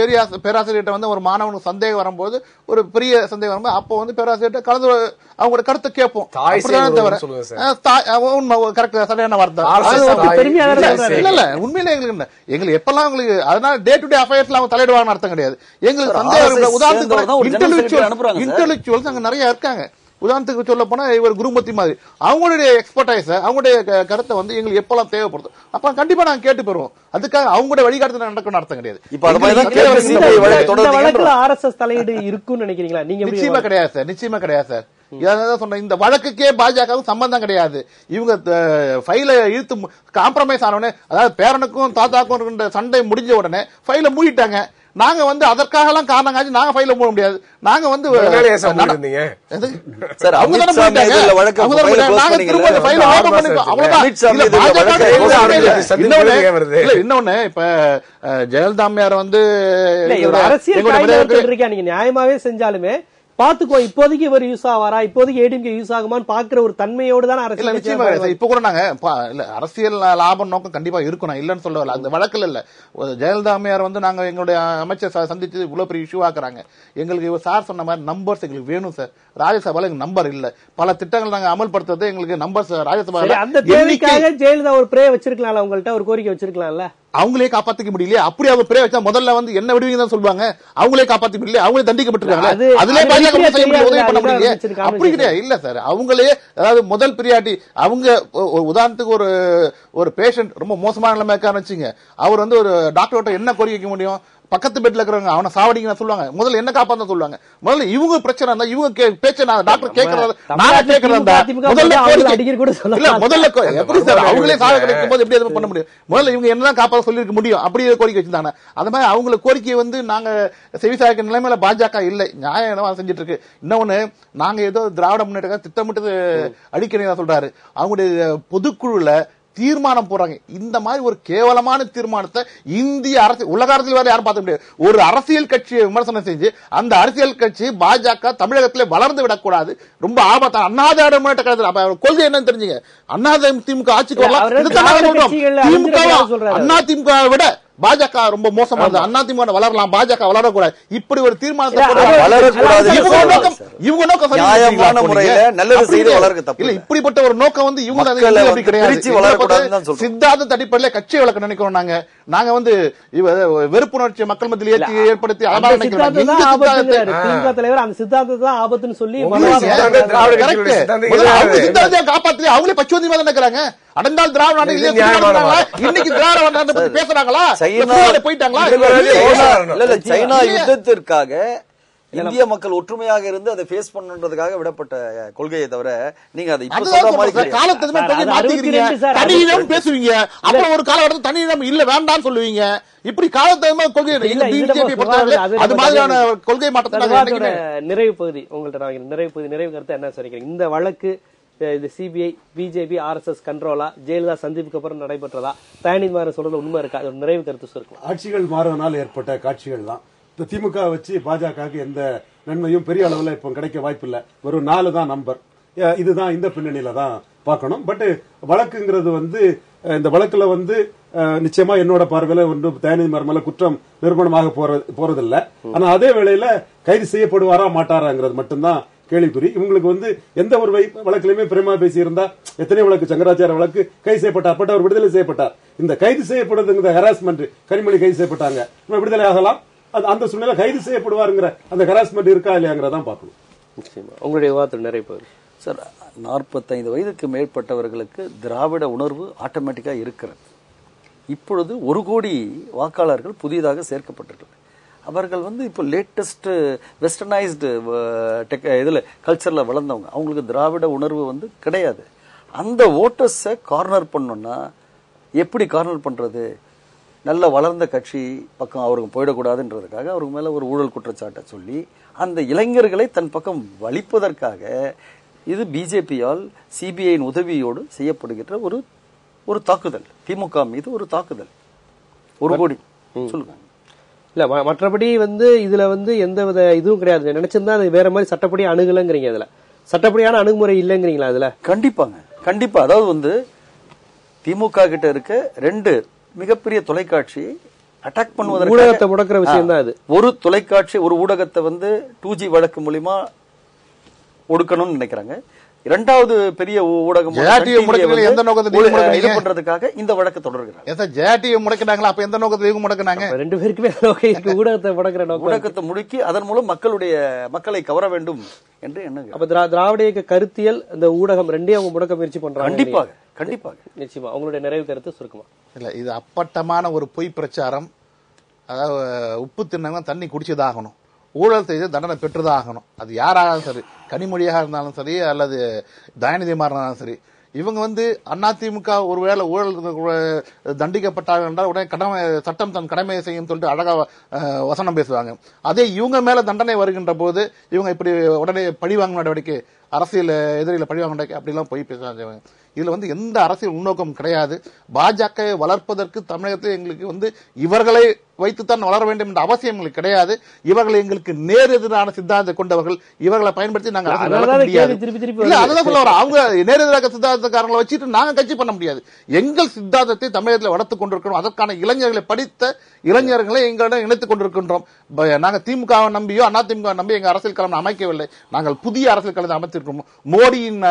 பேராசிரியர்கிட்ட ஒரு மாணவனுக்கு சந்தேகம் வரும்போது, ஒரு பெரிய சந்தேகம் வரும்போது, அப்போ பேராசிரியர்கிட்ட கலந்து அவங்களோட கருத்தை கேட்போம். தவிர சரியான வார்த்தை இல்ல உண்மையில எங்களுக்கு எப்பெல்லாம் உங்களுக்கு அதனால டே டு டே அஃபேர்ஸ்ல அவங்க தலையிடுவாங்கன்னு அர்த்தம் கிடையாது. எங்களுக்கு சந்தேகம் உதாரணத்துக்கு இன்டெலெக்சுவல்ஸ் அங்க நிறைய இருக்காங்க. உதாரணத்துக்கு சொல்ல போனா இவர் குருமூர்த்தி மாதிரி அவங்களுடைய எக்ஸ்பர்டைஸ் அவங்களுடைய கருத்தை எங்களுக்கு எப்பெல்லாம் தேவைப்படுது அப்ப கண்டிப்பா நாங்க கேட்டு பெறுவோம். அதுக்காக அவங்களுடைய வழிகாட்டுதல் நடக்கணும்னு அர்த்தம் கிடையாது. RSS தலையீடு இருக்குன்னு நினைக்கிறீங்களா நீங்க? நிச்சயமா கிடையாது சார், நிச்சயமா கிடையாது சார். சொன்ன இந்த வழக்குக்கே பாஜகவும் சம்பந்தம் கிடையாது. இவங்க ஃபைல இழுத்து காம்ப்ரமைஸ் ஆனவனே, அதாவது பேரனுக்கும் தாத்தாக்கும் சண்டை முடிஞ்ச உடனே ஃபைல மூடிட்டாங்க. நாங்க அதற்காக எல்லாம் காரணம் காட்சி நாங்க ஃபைல மூட முடியாது. நாங்க இன்னொன்னு இப்ப ஜெயலலிதா அம்மையார் நீங்க நியாயமாவே செஞ்சாலுமே பாத்துக்கோ, இப்போதைக்கு இவர் யூஸ் ஆவாரா, இப்போதைக்கு ஏடிஎம்கே யூஸ் ஆகுமான்னு பாக்குற ஒரு தன்மையோடு தான் அரசியல். நிச்சயமா இப்ப கூட நாங்க அரசியல் லாபம் நோக்கம் கண்டிப்பா இருக்கணும், இல்லன்னு சொல்ல வரல. அந்த வழக்கில் இல்ல. ஜெயலலிதா அம்மையார் நாங்க எங்களுடைய அமைச்சர் சந்திச்சு இவ்வளவு பெரிய இஷ்யூ ஆக்குறாங்க. எங்களுக்கு சார் சொன்ன மாதிரி நம்பர்ஸ் எங்களுக்கு வேணும் சார். ராஜ்யசபால எங்க நம்பர் இல்ல. பல திட்டங்கள் நாங்க அமல்படுத்துறது எங்களுக்கு நம்பர்ஸ் ராஜ்யசபால. அந்த தேவைக்காக ஜெயலலிதா ஒரு பிரே வச்சிருக்கலாம், உங்கள்ட்ட ஒரு கோரிக்கை வச்சிருக்கலாம்ல. அவங்களே காப்பாத்திக்க முடியல. அப்படி அவங்க பிரே வச்சா முதல்ல என்ன விடுவீங்க தான் சொல்லுவாங்க. அவங்களே காப்பாத்திக்க முடியல, அவங்களே தண்டிக்கப்பட்டிருக்காங்க. அதுல உதவி பண்ண முடியல. அப்படி கிடையாது இல்ல சார். அவங்களே அதாவது முதல் பிரியாரிட்டி அவங்க. உதாரணத்துக்கு ஒரு பேஷண்ட் ரொம்ப மோசமான நிலைமை வச்சுங்க, அவர் ஒரு டாக்டர் என்ன கோரிக்கை முடியும்? பக்கத்து பெட்ல இருக்கிறவங்க அவனை சாவடிங்க சொல்லுவாங்க. முதல்ல என்ன காப்பாத்த சொல்லுவாங்க. முதல்ல இவங்க பிரச்சனை இருந்தா இவங்க பேச்ச டாக்டர் கேட்கறது நான் கேட்கறதா முதல்ல எப்படி சார் அவங்களே சாக கிடைக்கும் போது எப்படி பண்ண முடியும்? முதல்ல இவங்க என்னதான் காப்பாற்ற சொல்லிருக்க முடியும். அப்படியே கோரிக்கை வச்சிருந்தாங்க. அது மாதிரி அவங்கள கோரிக்கையை நாங்க செவிசாய்க்க நிலைமையில பாஜக இல்லை, நியாயம் செஞ்சுட்டு இருக்கு. இன்னொன்னு நாங்க ஏதோ திராவிட முன்னேற்ற திட்டமிட்டு அடிக்கணும் சொல்றாரு. அவங்களுடைய பொதுக்குழுல தீர்மானம் போறாங்க. இந்த மாதிரி ஒரு கேவலமான தீர்மானத்தை இந்திய அரசு உலக அரசியல் வேற யாரும் பார்க்க முடியாது. ஒரு அரசியல் கட்சியை விமர்சனம் செஞ்சு அந்த அரசியல் கட்சி பாஜக தமிழகத்திலே வளர்ந்து விடக்கூடாது. ரொம்ப ஆபத்தான அண்ணாதிராவிட முன்னேற்ற கழகத்தில் கொள்கை என்னன்னு தெரிஞ்சுங்க. திமுக ஆட்சிக்கு அதிமுக விட பாஜக ரொம்ப மோசமானது. அதிமுக வளரலாம், பாஜக வளரக்கூடாது. இப்படி ஒரு தீர்மானத்தை இவங்க நோக்கம் இல்ல. இப்படிப்பட்ட ஒரு நோக்கம் இவங்க கிடையாது. சித்தாந்த அடிப்படையில கட்சி வளர்க்க நினைக்கிறோம். நாங்க வெறுப்புணர்ச்சி மக்கள் மத்தியில் ஏற்படுத்தி தலைவர் அந்த சித்தாந்தத்தை ஆபத்துன்னு சொல்லி காப்பாற்றி அவங்களே பச்சுவந்தியமா தான் நினைக்கிறாங்க. அடந்தால் திராவிட இன்னைக்கு திராவிட பேசுறாங்களா? சைனா யுத்தத்திற்காக இந்திய மக்கள் ஒற்றுமையாக இருந்து அதை ஃபேஸ் பண்ணன்றதுக்காக விடப்பட்ட கொள்கையை தவிர நீங்க அதை தனியிடம் பேசுவீங்க. அப்புறம் ஒரு காலகட்டத்தில் தனியிடம் இல்ல வேண்டாம்னு சொல்லுவீங்க. இப்படி காலத்தேமா கொள்கை அது மாதிரியான கொள்கை மாற்றத்தை நிறைவு பகுதி உங்கள்ட்ட நிறைவு கருத்து என்ன சொல்றீங்க? இந்த வழக்கு இது சிபிஐ பிஜேபி RSS கண்ட்ரோலா ஜெயலலிதா சந்திப்புக்கு அப்புறம் நடைபெற்றதா? தயாநிதி சொல்றது உண்மை இருக்கா? நிறைவு கருத்து சொல்லுங்க. ஆட்சிகள் மாறுவதனால் ஏற்பட்ட காட்சிகள் தான். இந்த திமுக வச்சு பாஜகவுக்கு எந்த நன்மையும் பெரிய அளவுல இப்ப கிடைக்க வாய்ப்பு இல்ல. ஒரு 4 தான் நம்பர். இதுதான் இந்த பின்னணியில தான் பார்க்கணும். பட் வழக்குங்கிறது இந்த வழக்குல நிச்சயமா என்னோட பார்வையில தயாநிதி மேல குற்றம் நிரூபணமாக போறதில்லை. ஆனா அதே வேளையில கைது செய்யப்படுவாரா மாட்டாராங்கிறது மட்டும்தான் கேள்விக்குறி. இவங்களுக்கு எந்த ஒரு வழக்கிலுமே பிரேமா பேசி இருந்தா எத்தனை வழக்கு சங்கராச்சாரிய வழக்கு கைது செய்யப்பட்டார், அவர் விடுதலை செய்யப்பட்டார். இந்த கைது செய்யப்படுறது ஹராஸ்மெண்ட் கனிமொழி கைது செய்யப்பட்டாங்க, விடுதலை ஆகலாம். அந்த சூழ்நிலை கைது செய்யப்படுவாருங்கிற அந்த ஹராஸ்மெண்ட் இருக்கா இல்லையாங்கிறதான் பார்க்கணும். உங்களுடைய விவாதத்தில் நிறைய சார் 45 வயதுக்கு மேற்பட்டவர்களுக்கு திராவிட உணர்வு ஆட்டோமேட்டிக்கா இருக்கிறது. இப்பொழுது 1 கோடி வாக்காளர்கள் புதிதாக சேர்க்கப்பட்டிருக்கிறது. அவர்கள் இப்போ லேட்டஸ்ட் வெஸ்டர்னைஸ்டு இதுல கல்ச்சர்ல வளர்ந்தவங்க. அவங்களுக்கு திராவிட உணர்வு கிடையாது. அந்த ஓட்டர்ஸை கார்னர் பண்ணோம்னா எப்படி கார்னர் பண்றது? நல்ல வளர்ந்த கட்சி பக்கம் அவருக்கு போயிடக்கூடாதுன்றதுக்காக அவருக்கு மேல ஒரு ஊழல் குற்றச்சாட்டை சொல்லி அந்த இளைஞர்களை தன் பக்கம் வலிப்பதற்காக இது பிஜேபியால் சிபிஐயின் உதவியோடு செய்யப்படுகின்ற ஒரு தாக்குதல். திமுக மீது ஒரு தாக்குதல். 1 கோடி சொல்லுங்க. இல்ல மற்றபடி இதுல எந்த வித இதுவும் கிடையாது. நினைச்சிருந்தா அது வேற மாதிரி சட்டப்படி அணுகலங்கிறீங்க. இதுல சட்டப்படியான அணுகுமுறை இல்லைங்கிறீங்களா? அதுல கண்டிப்பா அதாவது திமுக கிட்ட இருக்க 2 மிகப்பெரிய தொலைக்காட்சி அட்டாக் பண்ணுவதற்கு ஊடகத்தை முடக்கிற விஷயம் தான் அது. ஒரு தொலைக்காட்சி ஒரு ஊடகத்தை 2G வழக்கு மூலமா ஒடுக்கணும்னு நினைக்கிறாங்க. 2வது பெரிய ஊடகம் பண்றதுக்காக இந்த வழக்கு தொடர்கிறாங்க. முடக்கினாங்களா? அப்ப எந்த நோக்கத்தை முடக்கினாங்க? 2 பேருக்குமே ஊடகத்தை முடக்கிற நோக்கம், ஊடகத்தை முடுக்கி அதன் மூலம் மக்களை கவர வேண்டும் என்று எண்ணம். அப்ப திராவிட இயக்க கருத்தியல் இந்த ஊடகம் 2 அவங்க முடக்க முயற்சி பண்றாங்க. கண்டிப்பாக நிச்சயமா. உங்களுடைய நிறைவு கருத்து சுருக்கமா? இல்ல, இது அப்பட்டமான ஒரு பொய் பிரச்சாரம். அதாவது உப்பு தின்னவங்க தண்ணி குடிச்சுதாகணும், ஊழல் செய்து தண்டனை பெற்றுதான் ஆகணும். அது யாராலும் சரி, கனிமொழியாக இருந்தாலும் சரி அல்லது தயாநிதிமாறன் இருந்தாலும் சரி. இவங்க அதிமுக ஒருவேளை ஊழல் தண்டிக்கப்பட்டார்கள் என்றால் உடனே சட்டம் தன் கடமையை செய்யும் சொல்லிட்டு அழகா வசனம் பேசுவாங்க. அதே இவங்க மேல தண்டனை வருகின்ற போது இவங்க இப்படி உடனே பழிவாங்க நடவடிக்கை, அரசியல் எதிரில பழிவாங்க நடவடிக்கை அப்படிலாம் போய் பேசுவாங்க. இதுல எந்த அரசியல் உள்நோக்கம் கிடையாது. பாஜகவை வளர்ப்பதற்கு தமிழகத்தில் எங்களுக்கு இவர்களை வைத்துத்தான் வளர வேண்டும் என்ற அவசியம் எங்களுக்கு கிடையாது. இவர்கள் எங்களுக்கு நேர் எதிரான சித்தாந்தத்தை கொண்டவர்கள். இவர்களை பயன்படுத்தி நாங்க அவங்க நேர் எதிராக சித்தாந்தக்காரங்களை வச்சுட்டு நாங்க கட்சி பண்ண முடியாது. எங்கள் சித்தாந்தத்தை தமிழகத்தில் வளர்த்துக் கொண்டிருக்கிறோம். அதற்கான இளைஞர்களை படித்த இளைஞர்களை எங்களிடம் இணைத்துக் கொண்டிருக்கின்றோம். நாங்க திமுகவை நம்பியோ அதிமுக நம்பி எங்க அரசியல் களம் அமைக்கவில்லை. நாங்கள் புதிய அரசியல் களத்தை அமைத்திருக்கிறோம். மோடியின்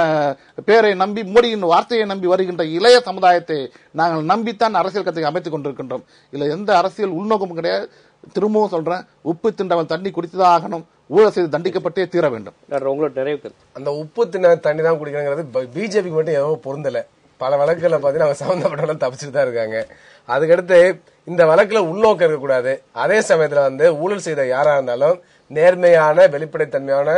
பேரை நம்பி, மோடியின் வார்த்தையை நம்பி வருகின்ற இளைய சமுதாயத்தை நாங்கள் நம்பித்தான் அரசியல் கட்சியை அமைத்துக் கொண்டிருக்கின்றோம். இல்ல எந்த அரசியல் உள்நோக்கமும் கிடையாது. திரும்பவும் சொல்றேன், உப்பு தின்றவன் தண்ணி குடித்துதான் ஆகணும், ஊழல் செய்து தண்டிக்கப்பட்டே தீர வேண்டும். அந்த உப்பு தின்ன தண்ணி தான் குடிக்கிறது பிஜேபிக்கு மட்டும் எவ்வளவு பொருந்தல. பல வழக்குகளை பார்த்தீங்கன்னா அவங்க சம்பந்தப்பட்டவங்க தப்பிச்சுட்டு தான் இருக்காங்க. அதுக்கடுத்து இந்த வழக்குல உள்நோக்கம் இருக்கக்கூடாது. அதே சமயத்துல ஊழல் செய்த யாரா இருந்தாலும் நேர்மையான வெளிப்படைத்தன்மையான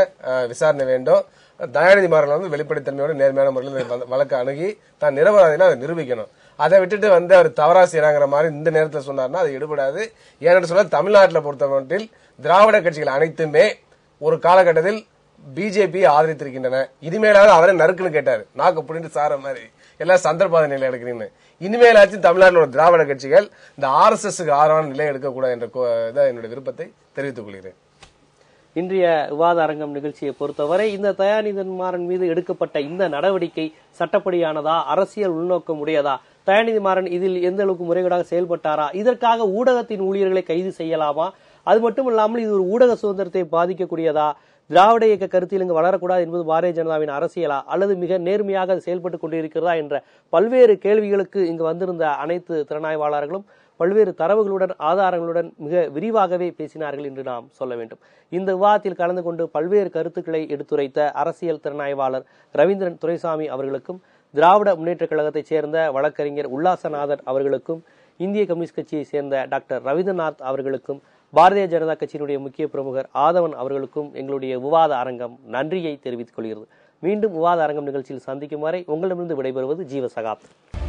விசாரணை வேண்டும். தயாநிதிமாறன் வெளிப்படைத்தன்மையோட நேர்மையான முறையில் வழக்கு அணுகி தான் நிரபராதினா அதை நிரூபிக்கணும். அதை விட்டுட்டு அவர் தவறா செய்யறாங்கிற மாதிரி இந்த நேரத்தில் சொன்னார்னா அது எடுபடாது. ஏன்னு சொல்ல தமிழ்நாட்டில் பொறுத்தமட்டில் திராவிட கட்சிகள் அனைத்துமே ஒரு காலகட்டத்தில் பிஜேபி ஆதரித்திருக்கின்றன. இனிமேலாவது அவரை நறுக்குன்னு கேட்டாரு, நாக்கு புடிட்டு சார மாதிரி எல்லாம் சந்தர்ப்பாத நிலை எடுக்கிறீங்க. இனிமேலாச்சும் தமிழ்நாட்டில் உள்ள திராவிட கட்சிகள் இந்த RSSக்கு ஆதரவான நிலை எடுக்கக்கூடாது என்ற என்னுடைய விருப்பத்தை தெரிவித்துக் கொள்கிறேன். இன்றைய விவாத அரங்கம் நிகழ்ச்சியை பொறுத்தவரை இந்த தயாநிதிமாறன் மீது எடுக்கப்பட்ட இந்த நடவடிக்கை சட்டப்படியானதா, அரசியல் உள்நோக்கம் உடையதா, தயாநிதிமாறன் இதில் எந்த அளவுக்கு முறைகேடாக செயல்பட்டாரா, இதற்காக ஊடகத்தின் ஊழியர்களை கைது செய்யலாமா, அது மட்டும் இல்லாமல் இது ஒரு ஊடக சுதந்திரத்தை பாதிக்கக்கூடியதா, திராவிட இயக்க கருத்தில் இங்கு வளரக்கூடாது என்பது பாரதிய ஜனதாவின் அரசியலா, அல்லது மிக நேர்மையாக செயல்பட்டுக் கொண்டிருக்கிறதா என்ற பல்வேறு கேள்விகளுக்கு இங்கு வந்திருந்த அனைத்து திறனாய்வாளர்களும் பல்வேறு தரவுகளுடன் ஆதாரங்களுடன் மிக விரிவாகவே பேசினார்கள் என்று நாம் சொல்ல வேண்டும். இந்த விவாதத்தில் கலந்து கொண்டு பல்வேறு கருத்துக்களை எடுத்துரைத்த அரசியல் திறனாய்வாளர் ரவீந்திரன் துரைசாமி அவர்களுக்கும், திராவிட முன்னேற்ற கழகத்தைச் சேர்ந்த வழக்கறிஞர் உல்லாசநாதன் அவர்களுக்கும், இந்திய கம்யூனிஸ்ட் கட்சியை சேர்ந்த டாக்டர் ரவீந்திரநாத் அவர்களுக்கும், பாரதிய ஜனதா கட்சியினுடைய முக்கிய பிரமுகர் ஆதவன் அவர்களுக்கும் எங்களுடைய விவாத அரங்கம் நன்றியை தெரிவித்துக் கொள்கிறது. மீண்டும் விவாத அரங்கம் நிகழ்ச்சியில் சந்திக்கும் வரை உங்களிடமிருந்து விடைபெறுவது ஜீவசகாப்தம்.